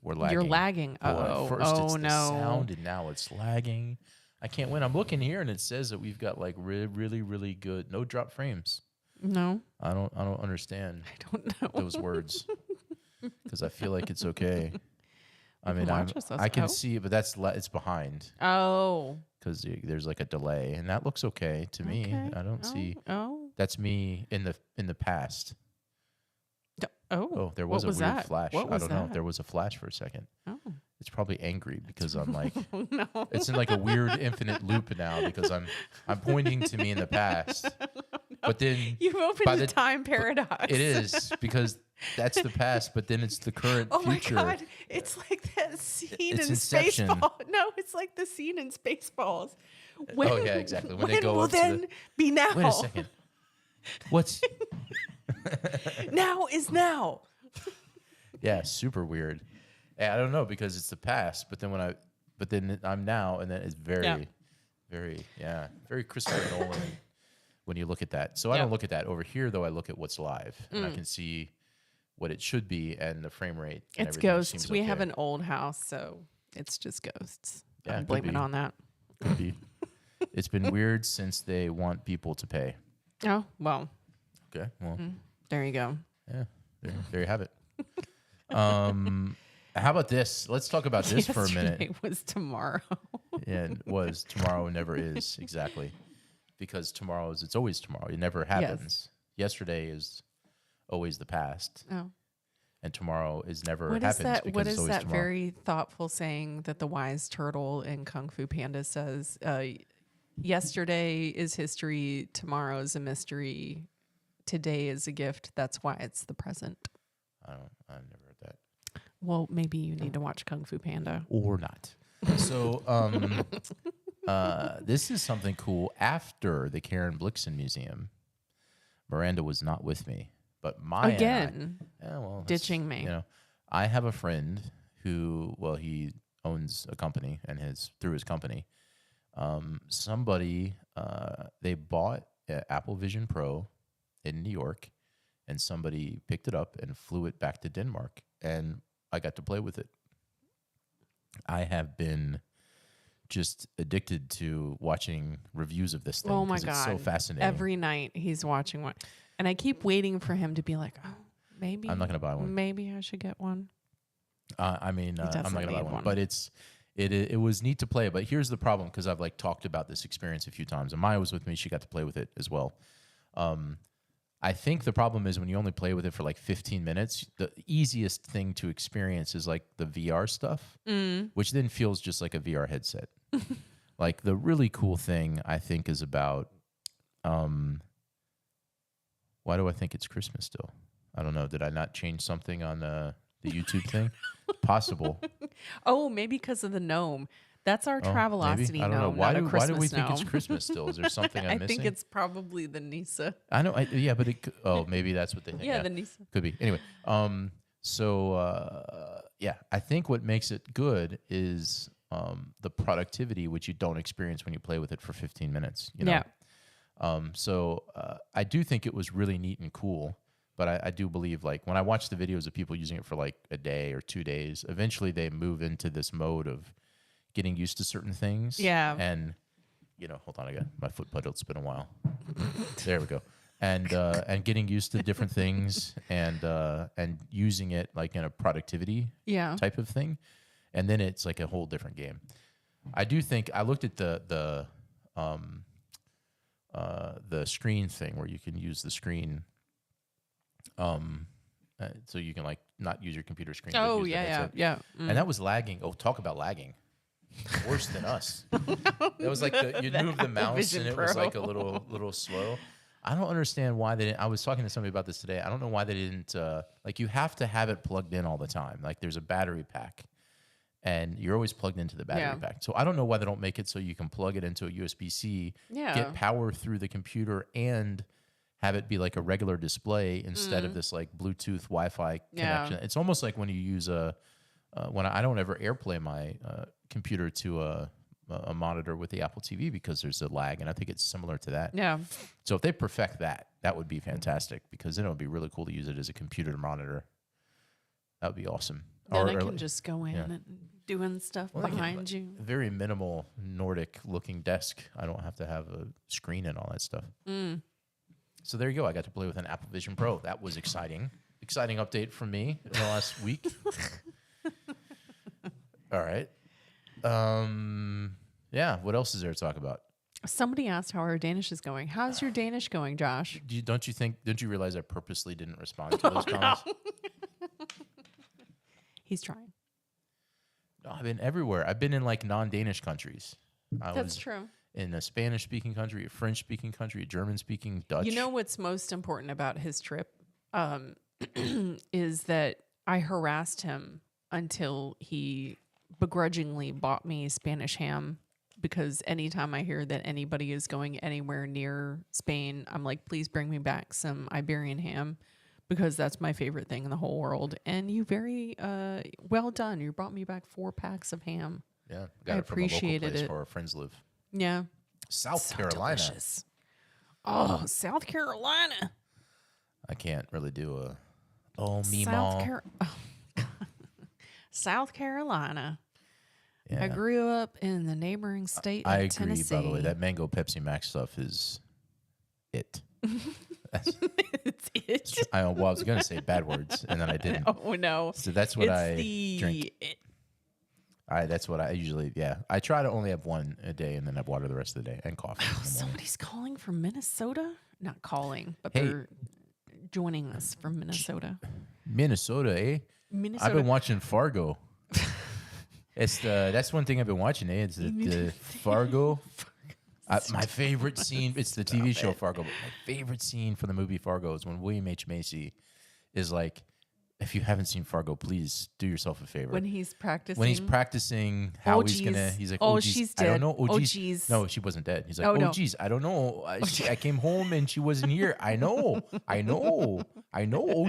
We're lagging. You're lagging. Well, first it's no. the sound, and now it's lagging. I can't win. I'm looking here, and it says that we've got like really, really good no drop frames. No. I don't understand I don't know. those words because I feel like it's okay. I You mean, can watch us. I can see it, but it's behind Oh. because there's like a delay, and that looks okay to me. Okay. I don't see. Oh. That's me in the past. Oh, there was What a was weird that? flash. What was I don't know. that? There was a flash for a second. Oh. It's probably angry because I'm like, Oh, no. it's in like a weird infinite loop now because I'm pointing to me in the past, but then You've opened by the the- time paradox. it is because that's the past, but then it's the current Oh future. my God. It's like that scene It's in Inception. Spaceball. No, it's like the scene in Spaceballs. When, Oh, yeah, exactly. When they When go will up to then the- be now? Wait a second. What's Now is now. yeah, super weird. I don't know because it's the past, but but then I'm now, and then it's very, Yeah. very Christopher Nolan when you look at that. So I Yep. don't look at that over here, though. I look at what's live, and I Mm. can see what it should be and the frame rate. And It's everything ghosts. seems We okay. have an old house, so it's just ghosts. Yeah, I'm could blaming be. on that. Could be. It's been weird since they want people to pay. Oh, well, Okay, well, there you go. yeah, there you have it. How about this? Let's talk about this for a minute. Yesterday was tomorrow. Yeah, it was tomorrow never is exactly because tomorrow is it's always tomorrow. It never happens. Yesterday is always the past, Oh. and tomorrow is never What is happens that? because What it's is always that tomorrow. very thoughtful saying that the wise turtle in Kung Fu Panda says? Yesterday is history. Tomorrow is a mystery. Today is a gift. That's why it's the present. I've never heard that Well, maybe you need to watch Kung Fu Panda. or not. So, this is something cool. After the Karen Blixen Museum, Miranda was not with me, but Maya and I- Again, yeah, well, that's, ditching me. You know, I have a friend who, well, he owns a company, and through his company, somebody they bought an Apple Vision Pro in New York, and somebody picked it up and flew it back to Denmark, and I got to play with it. I have been just addicted to watching reviews of this thing. Oh my 'cause it's God. so fascinating. Every night he's watching one. And I keep waiting for him to be like, oh, maybe. I'm not gonna buy one. Maybe I should get one. I mean, I'm not doesn't gonna buy need one, one. but it was neat to play. But here's the problem, because I've like talked about this experience a few times, and Maya was with me; she got to play with it as well. I think the problem is when you only play with it for like 15 minutes, the easiest thing to experience is like the VR stuff, which then feels just like a VR headset. Like the really cool thing I think is about, why do I think it's Christmas still? I don't know. Did I not change something on the YouTube thing? Possible. Oh, maybe because of the gnome. That's our Oh, Travelocity maybe. I don't know. gnome, Why not a do Christmas we think gnome. it's Christmas still? Is there something I'm I missing? think it's probably the Nisa. I know. Yeah, but oh, maybe that's what they think. Yeah, the Nisa. Could be. Anyway, yeah, I think what makes it good is the productivity, which you don't experience when you play with it for 15 minutes. You know? Yeah. I do think it was really neat and cool, but I do believe, like, when I watch the videos of people using it for like a day or 2 days, eventually they move into this mode of getting used to certain things. Yeah. And, you know, hold on, I got my foot pedal. It's been a while. There we go. And getting used to different things and using it like in a productivity Yeah. type of thing. And then it's like a whole different game. I do think I looked at the screen thing where you can use the screen, so you can like not use your computer screen. but Oh, use the yeah, headset. yeah. And that was lagging. Oh, talk about lagging. Worse than us. It was like you'd move the mouse Vision and it was Pro. like a little slow. I don't understand why they didn't. I was talking to somebody about this today. I don't know why they didn't. Like, you have to have it plugged in all the time. Like, there's a battery pack, and you're always plugged into the battery Yeah. pack. So I don't know why they don't make it so you can plug it into a USB-C, Yeah. get power through the computer, and have it be like a regular display instead Mm. of this like Bluetooth Wi-Fi Yeah. connection. It's almost like when you use when I don't ever AirPlay my computer to a monitor with the Apple TV because there's a lag, and I think it's similar to that. Yeah. So if they perfect that, that would be fantastic, because then it would be really cool to use it as a computer monitor. That would be awesome. Then I Or- can just go in yeah. and doing stuff Well, I can- behind you. a very minimal Nordic looking desk. I don't have to have a screen and all that stuff. Mm. So there you go. I got to play with an Apple Vision Pro. That was exciting. Exciting update from me in the last week. All right. Yeah. What else is there to talk about? Somebody asked how our Danish is going. How's your Danish going, Josh? Don't you realize I purposely didn't respond to those comments? He's trying. No, I've been everywhere. I've been in like non-Danish countries. I That's was true. in a Spanish-speaking country, a French-speaking country, a German-speaking, Dutch. You know what's most important about his trip is that I harassed him until he begrudgingly bought me Spanish ham, because anytime I hear that anybody is going anywhere near Spain, I'm like, please bring me back some Iberian ham, because that's my favorite thing in the whole world. And you very well done. You brought me back 4 packs of ham. Yeah, I got it from a local appreciated place it. where our friends live. Yeah. South So Carolina. delicious. Oh, South Carolina. I can't really do a. Oh, me South mom. South Carolina. I Yeah, grew up in the neighboring state I of agree. Tennessee. By the way, that mango Pepsi Max stuff is it. That's, It's it. I was gonna say bad words, and then I didn't. Oh no. So that's what It's I the drink. That's what I usually. Yeah, I try to only have one a day, and then have water the rest of the day, and coffee. Oh, somebody's calling from Minnesota? Not calling, but Hey. they're joining us from Minnesota. Minnesota, eh? Minnesota. I've been watching Fargo. That's one thing I've been watching, eh? It's the Fargo. My favorite scene. It's the TV show Fargo. But my favorite scene from the movie Fargo is when William H Macy is like, "If you haven't seen Fargo, please do yourself a favor." When he's practicing. When he's practicing how he's gonna, he's like, Oh, "Oh, geez, she's I don't dead. know. Oh, geez." geez. No, she wasn't dead. He's like, Oh, "Oh, no. geez, I don't know. I came home and she wasn't here. I know. Oh,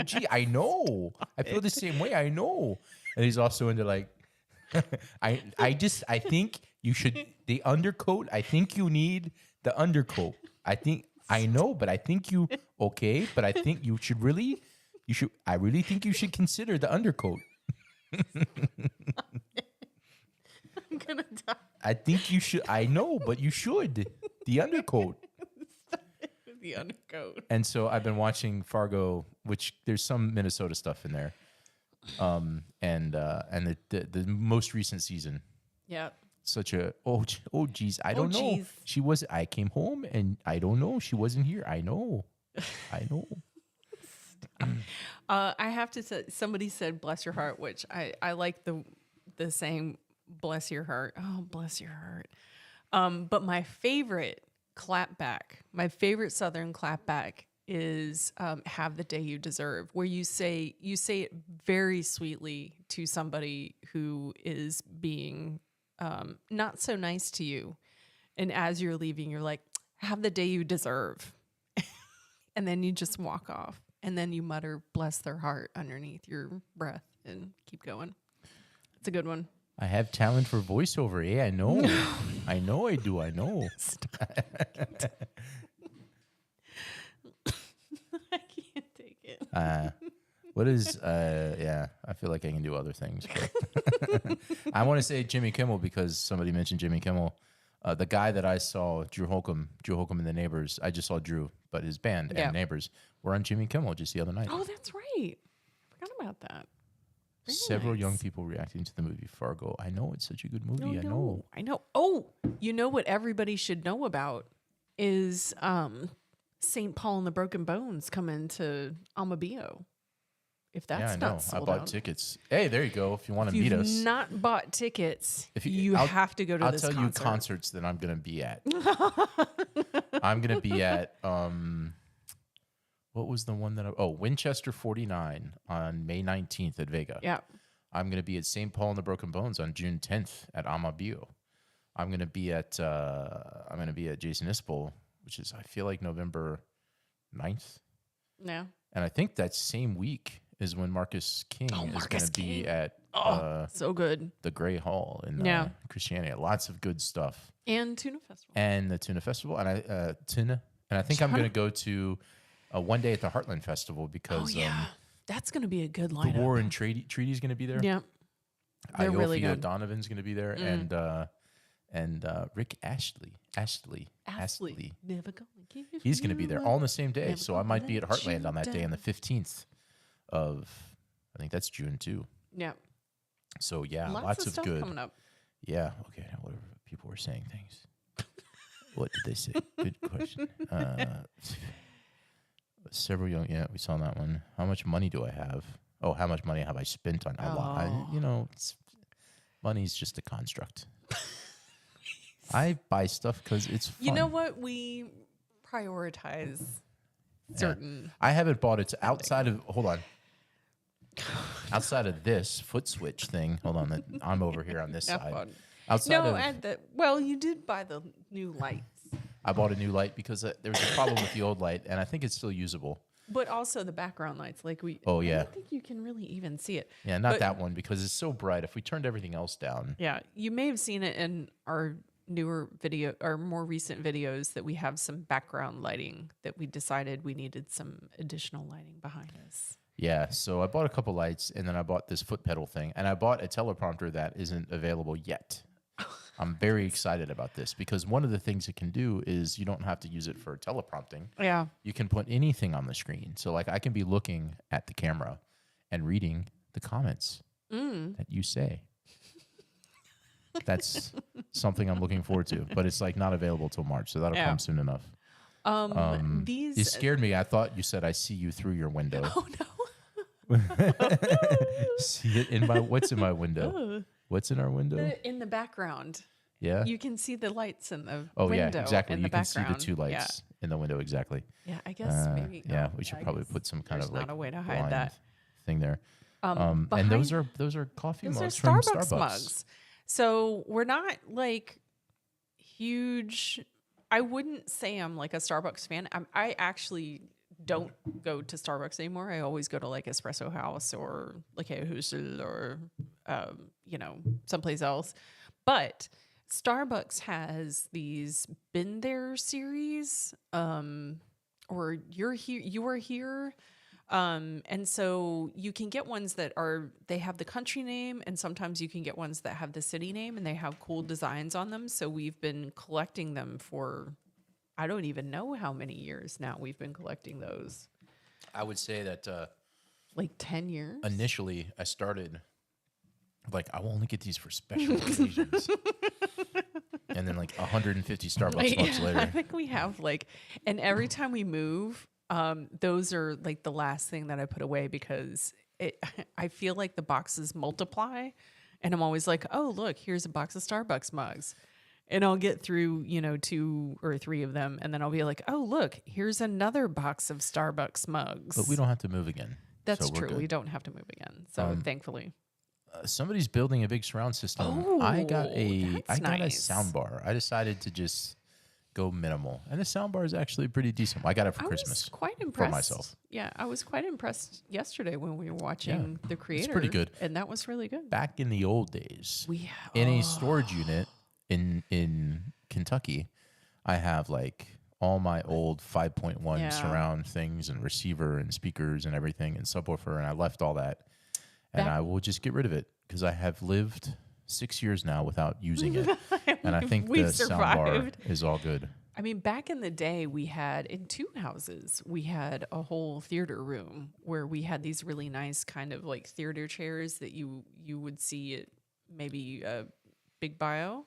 gee, I know. I feel the same way. I know." And he's also into like, I think you should the undercoat. I think you need the undercoat. I know, but I think you okay. But I think you should really. I really think you should consider the undercoat. I'm gonna die. I think you should. I know, but you should. The undercoat. The undercoat. And so I've been watching Fargo, which there's some Minnesota stuff in there. And the most recent season, Yeah. such a geez, I don't know. geez. I came home and I don't know. She wasn't here. I know. I have to say, somebody said "bless your heart," which I like the saying "bless your heart." Oh, bless your heart. But my favorite clapback, my favorite Southern clapback is "Have the Day You Deserve," where you say it very sweetly to somebody who is being not so nice to you, and as you're leaving, you're like, "Have the day you deserve," and then you just walk off. And then you mutter, "Bless their heart," underneath your breath and keep going. It's a good one. I have talent for voiceover. Yeah, I know. I know I do. I know. I can't take it. What is, yeah, I feel like I can do other things. But I want to say Jimmy Kimmel because somebody mentioned Jimmy Kimmel. The guy that I saw, Drew Holcomb and the Neighbors, I just saw Drew, but his band and Neighbors were on Jimmy Kimmel just the other night. Oh, that's right. Forgot about that. Very Several nice. young people reacting to the movie Fargo. I know it's such a good movie. I know. Oh, you know what everybody should know about is St. Paul and the Broken Bones coming to Amabio. If that's Yeah, I know. not sold I bought out. tickets. Hey, there you go. If you want to If meet you've us. not bought tickets, If you I'll- have to go to I'll this tell concert. you concerts that I'm going to be at. I'm going to be at, what was the one that Winchester 49 on May 19th at Vega. Yeah. I'm going to be at St. Paul and the Broken Bones on June 10th at Amabio. I'm going to be at Jason Isbell, which is, I feel like November 9th. Yeah. And I think that same week is when Marcus King is going Marcus to be King. at So good. the Gray Hall in Yeah. Christiania. Lots of good stuff. And Tuna Festival. And the Tuna Festival. And Tuna. And I think I'm going to go to one day at the Heartland Festival because That's going to be a good the lineup. War and Treaty is going to be there. Yeah. They're really good. O'Donovan's going to be there. And Rick Astley. Never gonna give He's going to be you there up. all on the same day. Never So I might be at gonna let Heartland you on that day on the down. 15th of, I think that's June 2. Yeah. So yeah, Lots lots of of stuff good. coming up. Yeah. Okay. Now whatever people were saying things. What did they say? Good question. Several young. Yeah, we saw that one. How much money do I have? Oh, how much money have I spent on a lot? Money's just a construct. I buy stuff because it's fun. You know what? We prioritize certain. I haven't bought it outside of. Hold on. Outside of this foot switch thing. Hold on. I'm over here on this Have side. fun. Outside of. well, you did buy the new lights. I bought a new light because there was a problem with the old light, and I think it's still usable. But also the background lights, like Oh, I yeah. don't think you can really even see it. Yeah, not But that one because it's so bright. If we turned everything else down, yeah, you may have seen it in our newer video or more recent videos that we have some background lighting that we decided we needed some additional lighting behind us. yeah. So I bought a couple lights, and then I bought this foot pedal thing, and I bought a teleprompter that isn't available yet. I'm very excited about this because one of the things it can do is you don't have to use it for teleprompting. Yeah. You can put anything on the screen. So like I can be looking at the camera and reading the comments that you say. That's something I'm looking forward to, but it's like not available till March, so that'll come soon enough. These You scared me. I thought you said I see you through your window. Oh no. See it in my what's in my window? What's in our window? In the background. Yeah. You can see the lights in the Oh window. yeah, exactly. In You the can see background. the two lights in the window exactly. Yeah, I guess maybe. Yeah, we should probably put some kind there's of like not a way to hide blind that. thing there. And behind- those are coffee Those are mugs from Starbucks Starbucks. mugs. So we're not like huge. I wouldn't say I'm like a Starbucks fan. I actually don't go to Starbucks anymore. I always go to like Espresso House or like a Husel or someplace else. But Starbucks has these Been There series, or You're Here, You Are Here. And so you can get ones that they have the country name, and sometimes you can get ones that have the city name and they have cool designs on them. So we've been collecting them for, I don't even know how many years now we've been collecting those. I would say that Like 10 years? initially I started like I will only get these for special occasions. And then like 150 Starbucks mugs I later. think we have and every time we move, those are like the last thing that I put away because I feel like the boxes multiply, and I'm always like, oh, look, here's a box of Starbucks mugs. And I'll get through, 2 or 3 of them. And then I'll be like, oh, look, here's another box of Starbucks mugs. But we don't have to move again. That's so we're true. good. We don't have to move again. So thankfully. Somebody's building a big surround system. Oh, I got a that's nice. sound bar. I decided to just go minimal, and the sound bar is actually pretty decent. I got it for Christmas. I was quite impressed. for myself. Yeah, I was quite impressed yesterday when we were watching The Creator. pretty good. And that was really good. Back in the old days, in a storage unit in Kentucky, I have like all my old 5.1 surround things and receiver and speakers and everything and subwoofer, and I left all that. And I will just get rid of it because I have lived 6 years now without using it. And I think the soundbar is all good. I mean, back in the day, we had in 2 houses, we had a whole theater room where we had these really nice kind of like theater chairs that you would see at maybe a Big Bio.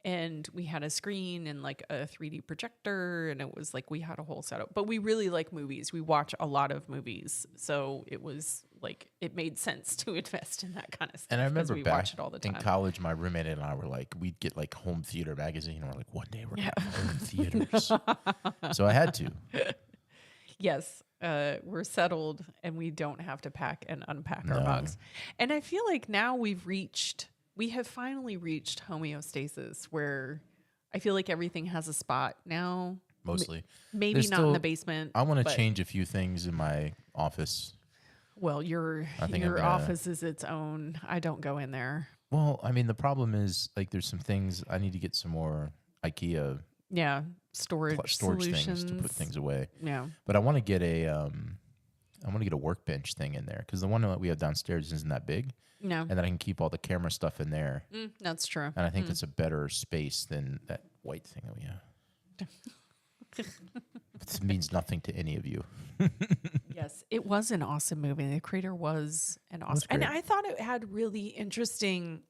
And we had a screen and like a 3D projector, and it was like we had a whole setup. But we really like movies. We watch a lot of movies, so it was like it made sense to invest in that kind of stuff. And I remember we back watch it all the time. in college, my roommate and I were like, we'd get like Home Theater magazine, and we're like, one day we're gonna have our own theaters. So I had to. Yes, we're settled, and we don't have to pack and unpack our mugs. And I feel like now we have finally reached homeostasis where I feel like everything has a spot now. Mostly. Maybe There's not in still- the basement. I want but- to change a few things in my office. Well, your think I'm gonna- office is its own. I don't go in there. Well, I mean, the problem is like there's some things I need to get some more IKEA Yeah, storage things solutions. to put things away. Yeah. But I want to get a workbench thing in there because the one that we have downstairs isn't that big, No, and then I can keep all the camera stuff in there. that's true. And I think that's a better space than that white thing that we have. It means nothing to any of you. Yes, it was an awesome movie. The Creator was an awesome, and great. I thought it had really interesting,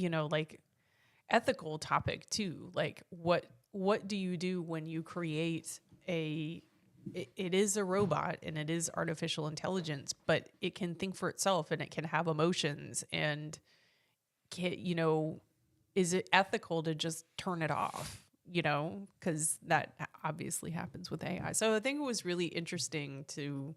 like ethical topic too. Like what do you do when you create it is a robot and it is artificial intelligence, but it can think for itself and it can have emotions and is it ethical to just turn it off? Because that obviously happens with AI. So I think it was really interesting to,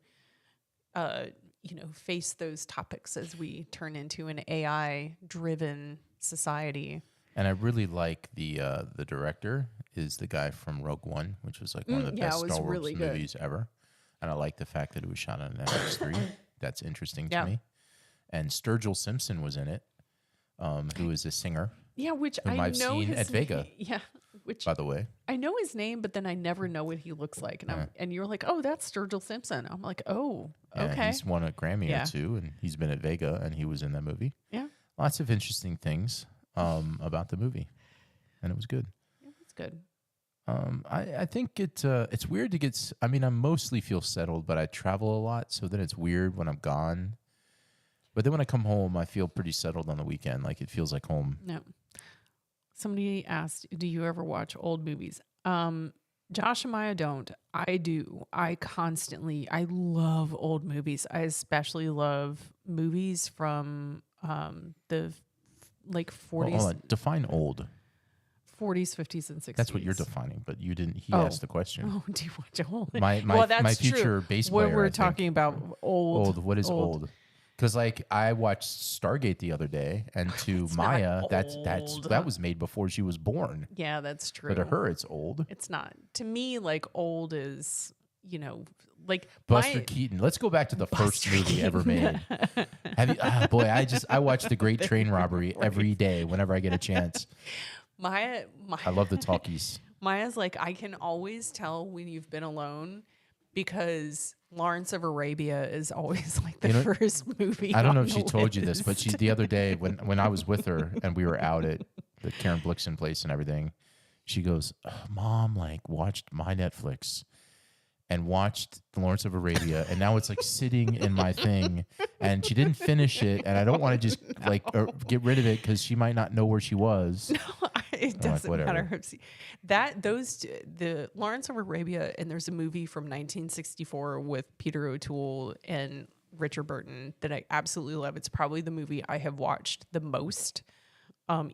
face those topics as we turn into an AI-driven society. And I really like the director is the guy from Rogue One, which was like one of the Yeah, best it was Star Wars really good. movies ever. And I like the fact that it was shot on an FX3. That's interesting to Yeah. me. And Sturgill Simpson was in it, who is a singer, Yeah, which whom I I've know seen his at Vega, name. Yeah, which by the way. I know his name, but then I never know what he looks like. And you're like, oh, that's Sturgill Simpson. I'm like, oh, Yeah, okay. he's won a Grammy Yeah. or two, and he's been at Vega, and he was in that movie. Yeah, Lots of interesting things about the movie, and it was good. that's good. I think it's weird to get. I mean, I mostly feel settled, but I travel a lot, so then it's weird when I'm gone. But then when I come home, I feel pretty settled on the weekend. Like it feels like home. No. Somebody asked, do you ever watch old movies? Josh and Maya don't. I do. I love old movies. I especially love movies from the like Well, 40s, hold on. Define old. 40s, 50s, and 60s. That's what you're defining, but you didn't. He Oh. asked the question. Oh, do you watch old? My well, that's my true. future bass player. When we're I think. talking about old. Old. What is old? Because like I watched Stargate the other day, and to It's Maya, not that old. was made before she was born. Yeah, that's true. But to her, it's old. It's not. To me, like old is, like Buster Keaton. Let's go back to the first movie ever made. Have you? Oh boy, I watch The Great Train Robbery every day whenever I get a chance. Maya, I love the talkies. Maya's like, I can always tell when you've been alone because Lawrence of Arabia is always like the first movie. I don't know on if she the told you this, but list. the other day when I was with her and we were out at the Karen Blixen place and everything, she goes, "Mom, like watched my Netflix and watched the Lawrence of Arabia, and now it's like sitting in my thing, and she didn't finish it, and I don't want to just get rid of it because she might not know where she was." No, it doesn't matter. The Lawrence of Arabia, and there's a movie from 1964 with Peter O'Toole and Richard Burton that I absolutely love. It's probably the movie I have watched the most,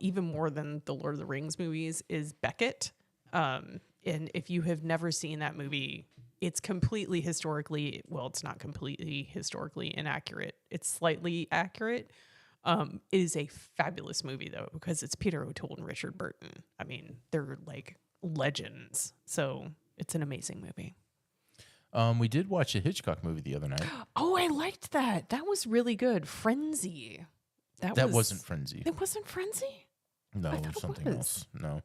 even more than the Lord of the Rings movies, is Beckett. And if you have never seen that movie, it's completely historically, well, it's not completely historically inaccurate. It's slightly accurate. It is a fabulous movie, though, because it's Peter O'Toole and Richard Burton. I mean, they're like legends. So it's an amazing movie. We did watch a Hitchcock movie the other night. Oh, I liked that. That was really good. Frenzy. That wasn't Frenzy. It wasn't Frenzy? No, I it thought was it something was. else. No,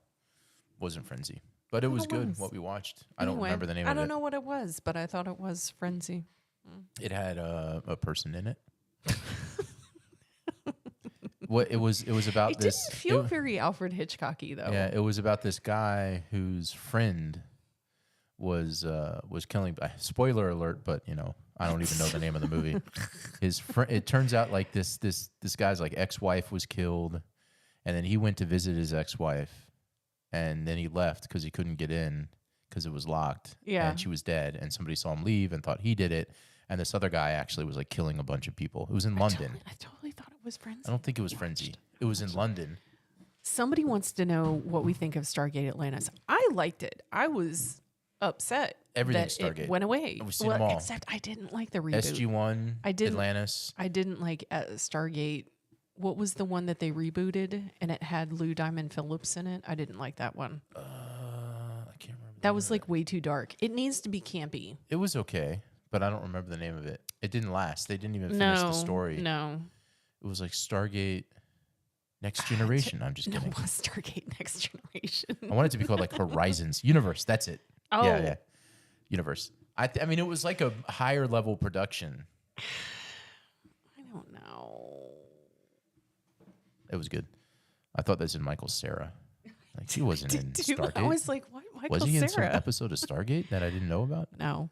wasn't Frenzy. But it was good, what we watched. I don't Anyway, remember the name of it. I don't know what it was, but I thought it was Frenzy. It had a person in it. What it was about It this. didn't feel very Alfred Hitchcocky, though. Yeah, it was about this guy whose friend was killing. Spoiler alert, but I don't even know the name of the movie. His friend. It turns out like this guy's like ex-wife was killed, and then he went to visit his ex-wife, and then he left because he couldn't get in because it was locked. Yeah, and she was dead, and somebody saw him leave and thought he did it. And this other guy actually was like killing a bunch of people. It was in London. I totally thought it was Frenzy. I don't think it was Frenzy. It was in London. Somebody wants to know what we think of Stargate Atlantis. I liked it. I was upset Everything's that Stargate. it went away. We've seen them all. Except I didn't like the reboot. SG-1, I didn't- Atlantis. I didn't like Stargate. What was the one that they rebooted and it had Lou Diamond Phillips in it? I didn't like that one. I can't remember. That was like way too dark. It needs to be campy. It was okay, but I don't remember the name of it. It didn't last. They didn't even finish the story. No. It was like Stargate Next Generation. I'm just No, kidding. it was Stargate Next Generation. I want it to be called like Horizons. Universe. That's it. Oh. Yeah. Universe. I mean, it was like a higher level production. I don't know. It was good. I thought this in Michael Cera. Like he wasn't in Did you? Stargate. I was like, what? Michael Was he in some Cera? episode of Stargate that I didn't know about? No.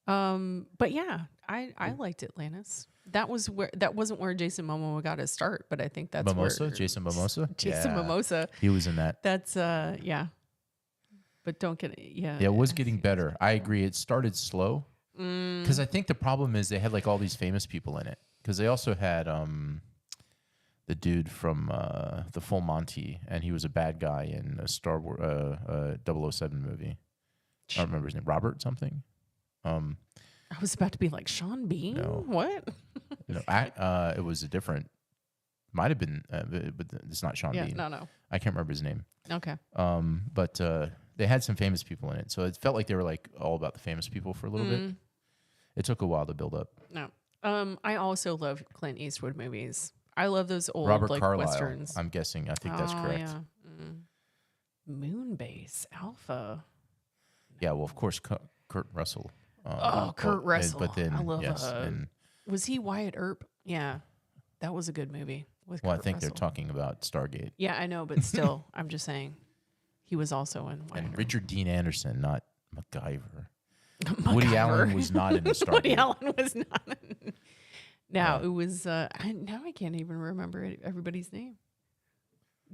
But yeah, I liked Atlantis. That wasn't where Jason Momoa got his start, but I think that's Mimosa? where Jason Mimosa? Jason Yeah. Mimosa. He was in that. That's yeah. But don't get it. Yeah. Yeah, it was getting better. I agree. It started slow because I think the problem is they had like all these famous people in it because they also had the dude from the Full Monty, and he was a bad guy in a Star Wars 007 movie. I don't remember his name. Robert something. I was about to be like Sean Bean. No. What? It was a different Might have been, but it's not Sean Yeah, Bean. no. I can't remember his name. Okay. But they had some famous people in it, so it felt like they were like all about the famous people for a little bit. It took a while to build up. No. I also love Clint Eastwood movies. I love those old Robert like Carlyle, westerns. I'm guessing. I think that's correct. Yeah. Moonbase Alpha. Yeah, well, of course, Kurt Russell. Kurt Russell. But then, I love. yes, and Was he Wyatt Earp? Yeah, that was a good movie with. well, Kurt I think Russell. they're talking about Stargate. Yeah, I know, but still, I'm just saying, he was also in. Wyatt And Earp. Richard Dean Anderson, not MacGyver. MacGyver. Woody Allen was not in the Stargate. Woody Allen was not. Now Yeah. it was. Now I can't even remember everybody's name.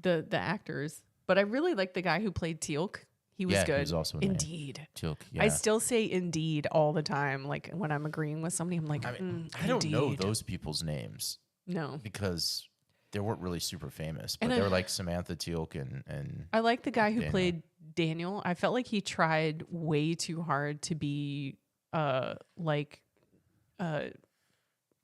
The actors, but I really like the guy who played Teal'c. He was good. He was also in Indeed. Teal'c, yeah. I still say indeed all the time. Like when I'm agreeing with somebody, I'm like, I mean, I don't know Indeed." those people's names No. because they weren't really super famous, but And they were like Samantha Teal'c and I like the guy who Daniel. played Daniel. I felt like he tried way too hard to be like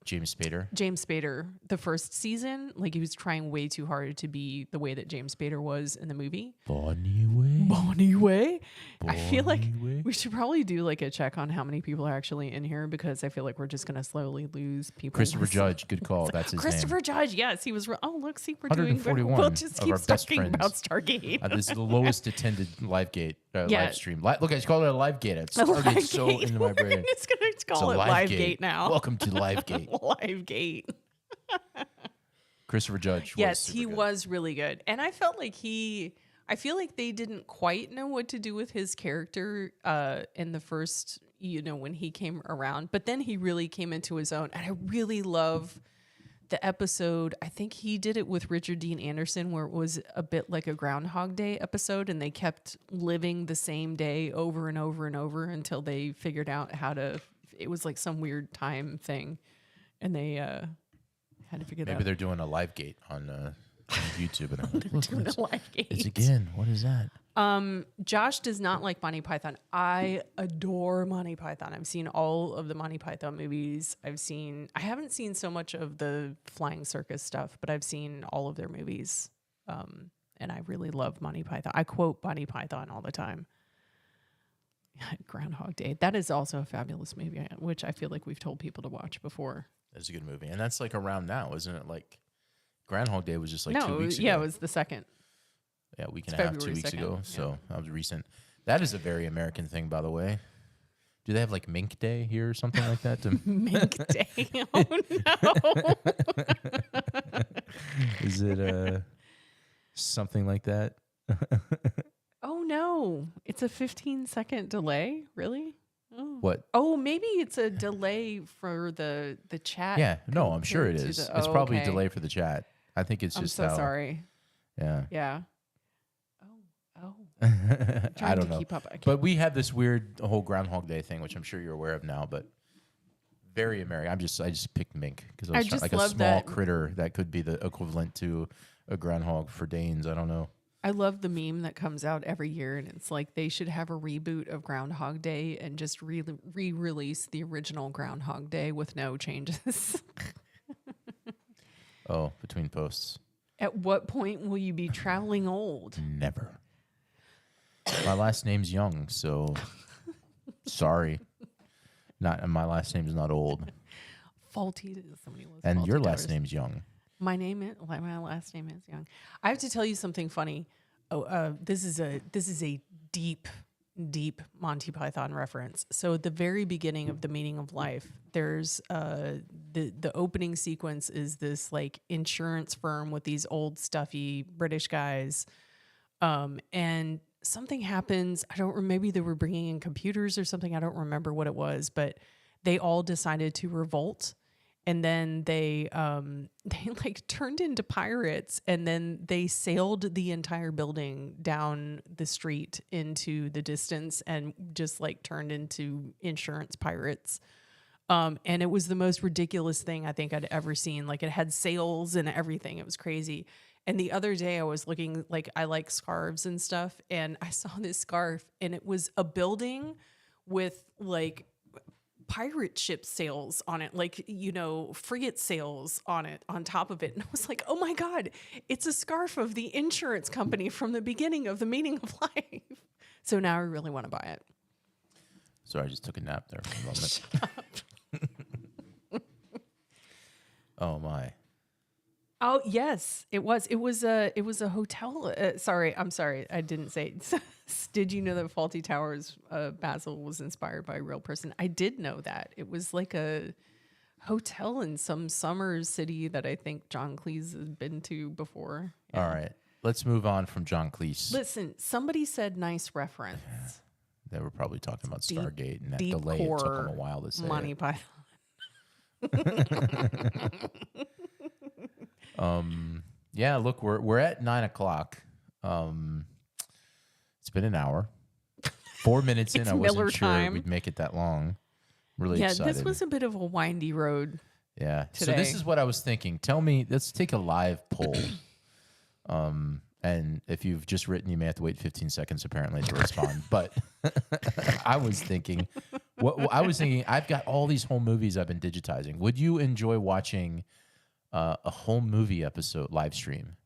James Spader. James Spader the first season. Like he was trying way too hard to be the way that James Spader was in the movie. Bonnie Way. Bonnie Way. I feel like Bonnie Way. we should probably do like a check on how many people are actually in here because I feel like we're just going to slowly lose people. Christopher Judge, good call. That's his Christopher name. Judge, yes, he was. Oh, look, see, we're doing. 141 We'll just of keep our best talking friends. about Stargate. This is the lowest attended live Yeah. stream. Look, I just called it a live gate. It started so Livegate. into my We're brain. just going to It's call a it live Livegate now. Welcome to Live Gate. Livegate. Christopher Judge. Yes, super he good. was really good, and I felt like I feel like they didn't quite know what to do with his character in the first, when he came around. But then he really came into his own, and I really love the episode. I think he did it with Richard Dean Anderson, where it was a bit like a Groundhog Day episode, and they kept living the same day over and over and over until they figured out how to. It was like some weird time thing, and they had to figure that out. Maybe they're doing a live gate on YouTube. And I'm like, look, Doing a Livegate. it's again. What is that? Josh does not like Monty Python. I adore Monty Python. I've seen all of the Monty Python movies. I haven't seen so much of the Flying Circus stuff, but I've seen all of their movies. And I really love Monty Python. I quote Monty Python all the time. Groundhog Day. That is also a fabulous movie, which I feel like we've told people to watch before. That's a good movie. And that's like around now, isn't it? Like Groundhog Day was just like 2 weeks ago. Yeah, it was the second. Yeah, a week and It's a half, 2 February weeks 2nd, ago. yeah. So that was recent. That is a very American thing, by the way. Do they have like Mink Day here or something like that? Mink Day. Oh, no. Is it something like that? Oh, no. It's a 15-second delay? Really? Oh. What? Oh, maybe it's a delay for the chat. Yeah, no, I'm sure it compared to is. the- It's probably okay. a delay for the chat. I think it's I'm just so how. sorry. Yeah. Yeah. Oh. I Trying don't to know. keep up. I can't. But we have this weird whole Groundhog Day thing, which I'm sure you're aware of now, but very American. I just picked mink because I I was just like a love small that- critter that could be the equivalent to a groundhog for Danes. I don't know. I love the meme that comes out every year, and it's like they should have a reboot of Groundhog Day and just re-release the original Groundhog Day with no changes. Oh, between posts. At what point will you be traveling old? Never. My last name's Young, so sorry. Not my last name's not old, Faulty. Somebody was and faulty your last towers. name's Young. My last name is Young. I have to tell you something funny. This is a deep Monty Python reference. So at the very beginning of The Meaning of Life, there's the opening sequence is this like insurance firm with these old stuffy British guys, and something happens. I don't remember. Maybe they were bringing in computers or something. I don't remember what it was, but they all decided to revolt. And then they like turned into pirates, and then they sailed the entire building down the street into the distance and just like turned into insurance pirates. And it was the most ridiculous thing I think I'd ever seen. Like it had sails and everything. It was crazy. And the other day I was looking, like I like scarves and stuff, and I saw this scarf, and it was a building with like pirate ship sails on it, like, frigate sails on it, on top of it. And I was like, oh my God, it's a scarf of the insurance company from the beginning of The Meaning of Life. So now I really want to buy it. Sorry, I just took a nap there for a moment. Oh my. Oh yes, it was. It was a hotel. I'm sorry, I didn't say it. Did you know that Faulty Towers, Basil, was inspired by a real person? I did know that. It was like a hotel in some summer city that I think John Cleese has been to before. Yeah. All right, let's move on from John Cleese. Listen, somebody said nice reference. Yeah. They were probably talking about Stargate and that deep delay. It took them a while to say Monty it. Python. Yeah, look, we're at 9:00. It's been an hour. 4 minutes in, It's I wasn't Miller sure time. we'd make it that long. Really excited. This was a bit of a windy road. Yeah. So today. this is what I was thinking. Tell me, let's take a live poll. And if you've just written, you may have to wait 15 seconds apparently to respond. But I was thinking, I've got all these home movies I've been digitizing. Would you enjoy watching a home movie episode live stream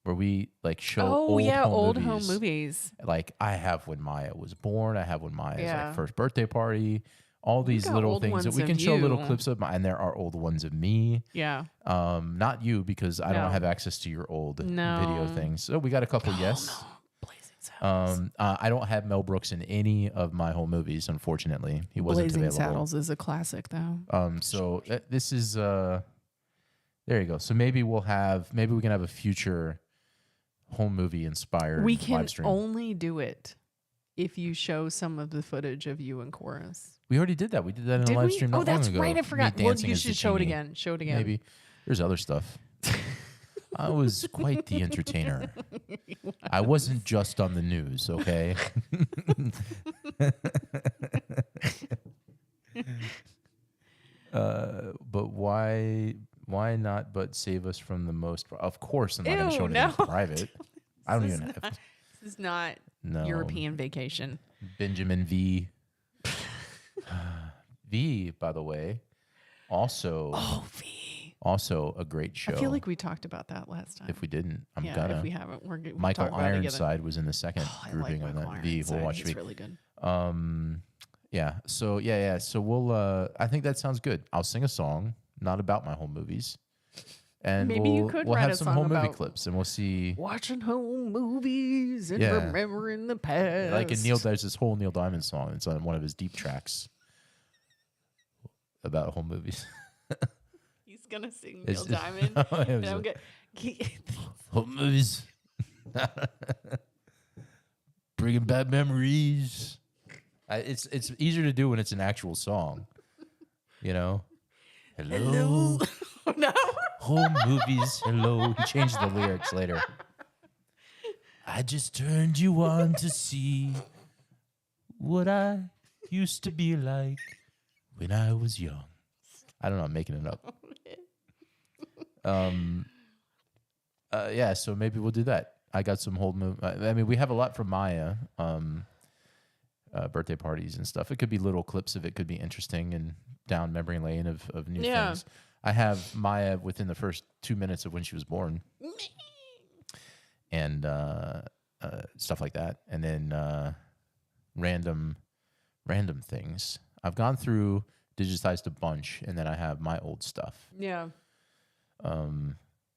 where we like show old home movies? Like I have when Maya was born. I have when Maya's Yeah. like first birthday party. All these got little old things that ones we of can show little you. clips of, and there are old ones of me. Yeah. Not you because I No. don't have access to your old video No. things. So we got a couple. Yes. No. Blazing Saddles. I don't have Mel Brooks in any of my home movies. Unfortunately, he wasn't Blazing available. Saddles is a classic, though. So this is there you go. So maybe we can have a future home movie inspired We can live stream. only do it if you show some of the footage of you in chorus. We already did that. We did that in Did a live we? stream. Oh, not that's long ago. right. I forgot. Me Well, dancing you as the should show it genie. again. Show it again. Maybe there's other stuff. I was quite the entertainer. I wasn't just on the news, okay? But why not but save us from the most? Of course, I'm not going to show anything no. private. I don't even have This is not no. European vacation. Benjamin V. V, by the way, also V. also a great show. I feel like we talked about that last time. If we didn't, I'm yeah, gonna. if we haven't, we're good. Michael Ironside was in the second I grouping like of Michael that V. We'll Ironside. watch He's V. really good. Yeah. So yeah. So we'll. I think that sounds good. I'll sing a song, not about my home movies, and Maybe you could we'll write have a some song home movie about clips, and we'll see. Watching home movies and Yeah. remembering the past. Like in there's this whole Neil Diamond song. It's on one of his deep tracks about home movies. He's gonna sing It's- Neil Diamond. It was and I'm a- gonna, home movies. Bringing back memories. It's easier to do when it's an actual song. You know? Hello. no. Home movies. Hello. He changed the lyrics later. I just turned you on to see what I used to be like when I was young. I don't know. I'm making it up. Yeah, so maybe we'll do that. I got some whole movie. I mean, we have a lot from Maya, birthday parties and stuff. It could be little clips of it. Could be interesting and down memory lane of new things. I have Maya within the first 2 minutes of when she was born, and stuff like that, and then random things. I've gone through, digitized a bunch, and then I have my old stuff. Yeah.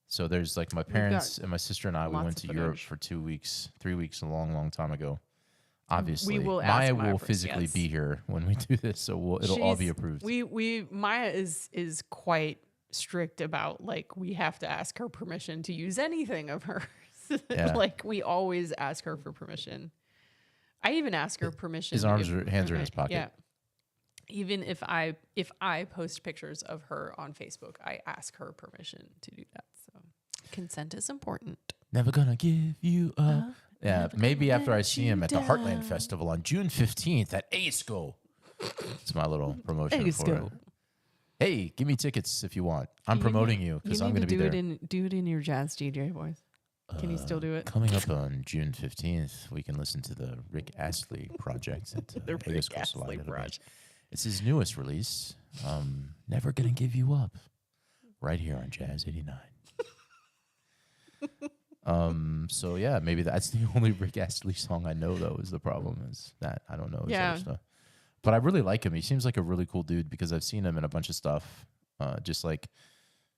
So there's like my got parents and my sister and I, we lots went of to Europe footage. for 2 weeks, 3 weeks, a long, long time ago. Obviously, will ask Maya Maya will first, physically yes. be here when we do this, so it'll all be She's- approved. Maya is quite strict about, like, we have to ask her permission to use anything of hers. Yeah. Like, we always ask her for permission. I even ask her permission. His hands are in his pocket. Yeah. Even if I post pictures of her on Facebook, I ask her permission to do that. So consent is important. Never gonna give you up. Yeah, never maybe gonna after I let see you him at the down. Heartland Festival on June 15th at ASCO. It's my little promotion for it. ASCO. Hey, give me tickets if you want. I'm promoting you because I'm going to be there. Do it in your jazz DJ voice. Can you still do it? Coming up on June 15th, we can listen to the Rick Astley project at The Rick ASCO Salon. Astley project. It's his newest release. Never Gonna Give You Up. Right here on Jazz 89. So yeah, maybe that's the only Rick Astley song I know though, is the problem is that I don't know his other stuff. But I really like him. He seems like a really cool dude because I've seen him in a bunch of stuff. Just like,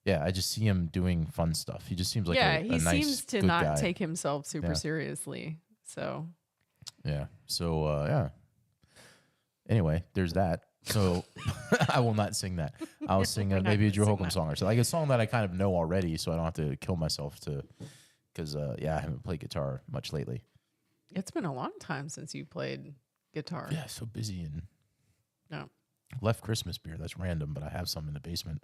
yeah, I just see him doing fun stuff. He just seems like a he nice, seems to good not guy. take himself super seriously. So Yeah. So yeah. Anyway, there's that. So I will not sing that. I'll sing maybe a Drew Holcomb song or so, like a song that I kind of know already, so I don't have to kill myself to. Because I haven't played guitar much lately. It's been a long time since you played guitar. Yeah, so busy and No. left Christmas beer. That's random, but I have some in the basement.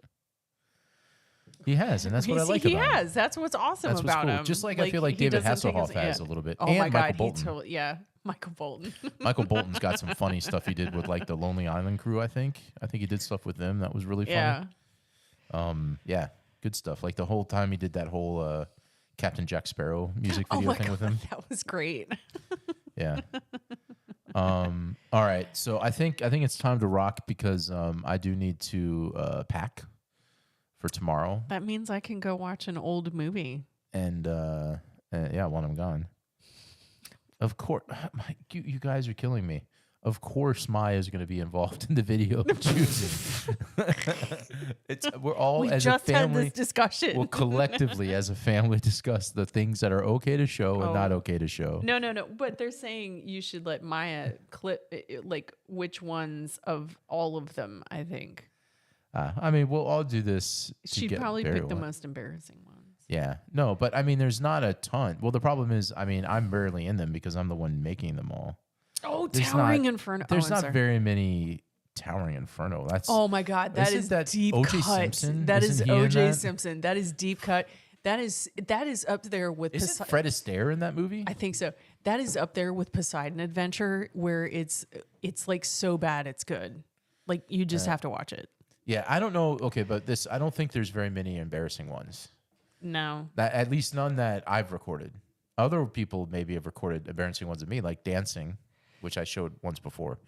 He has, and that's what I like he about him. has. That's what's awesome That's what's about cool. him. Just like I feel like he David doesn't take Hasselhoff has a little bit. Oh and my Michael God, Bolton. Michael Bolton. Michael Bolton's got some funny stuff he did with like the Lonely Island crew, I think. I think he did stuff with them that was really funny. Yeah, good stuff. Like the whole time he did that whole Captain Jack Sparrow music video thing with him. That was great. Yeah. All right. So I think it's time to rock because I do need to pack for tomorrow. That means I can go watch an old movie. And yeah, when I'm gone. Of course, you guys are killing me. Of course, Maya is going to be involved in the video choosing. We're all We as just a family. had this discussion. We'll collectively, as a family, discuss the things that are okay to show and not okay to show. No. But they're saying you should let Maya clip like which ones of all of them. I think I mean, we'll all do this. she'd probably pick the most embarrassing ones. Yeah, no, but I mean, there's not a ton. Well, the problem is, I mean, I'm barely in them because I'm the one making them all. Oh, Towering Inferno. There's not very many Towering Inferno. That's oh my God, that is deep O.J. cut. Simpson? That is Isn't he in O.J. that? Simpson. That is deep cut. That is up there with. Isn't Fred Astaire in that movie? I think so. That is up there with Poseidon Adventure, where it's like so bad it's good. Like you just have to watch it. Yeah, I don't know. Okay, but I don't think there's very many embarrassing ones. No, At least none that I've recorded. Other people maybe have recorded embarrassing ones of me, like dancing, which I showed once before.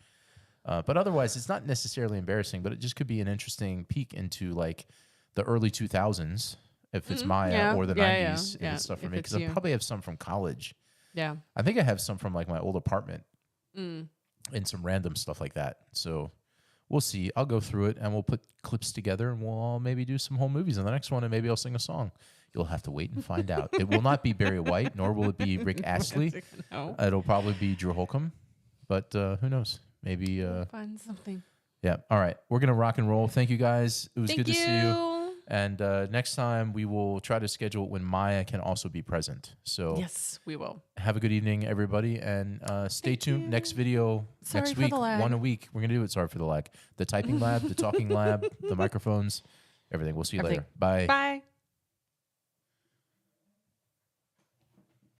But otherwise, it's not necessarily embarrassing, but it just could be an interesting peek into like the early 2000s, if it's Maya, or the 90s, if it's stuff for me. Because I probably have some from college. Yeah. I think I have some from like my old apartment and some random stuff like that. So we'll see. I'll go through it and we'll put clips together and we'll all maybe do some whole movies in the next one and maybe I'll sing a song. You'll have to wait and find out. It will not be Barry White, nor will it be Rick Astley. No. It'll probably be Drew Holcomb, but who knows? Maybe Find something. Yeah. All right. We're gonna rock and roll. Thank you guys. It was Thank good to see you. you. And next time we will try to schedule it when Maya can also be present. So Yes, we will. have a good evening, everybody, and stay tuned. Next video Sorry next for week, the lag. one a week. We're gonna do it. Sorry for the lag. The typing lab, the talking lab, the microphones, everything. We'll see you later. Bye. Bye.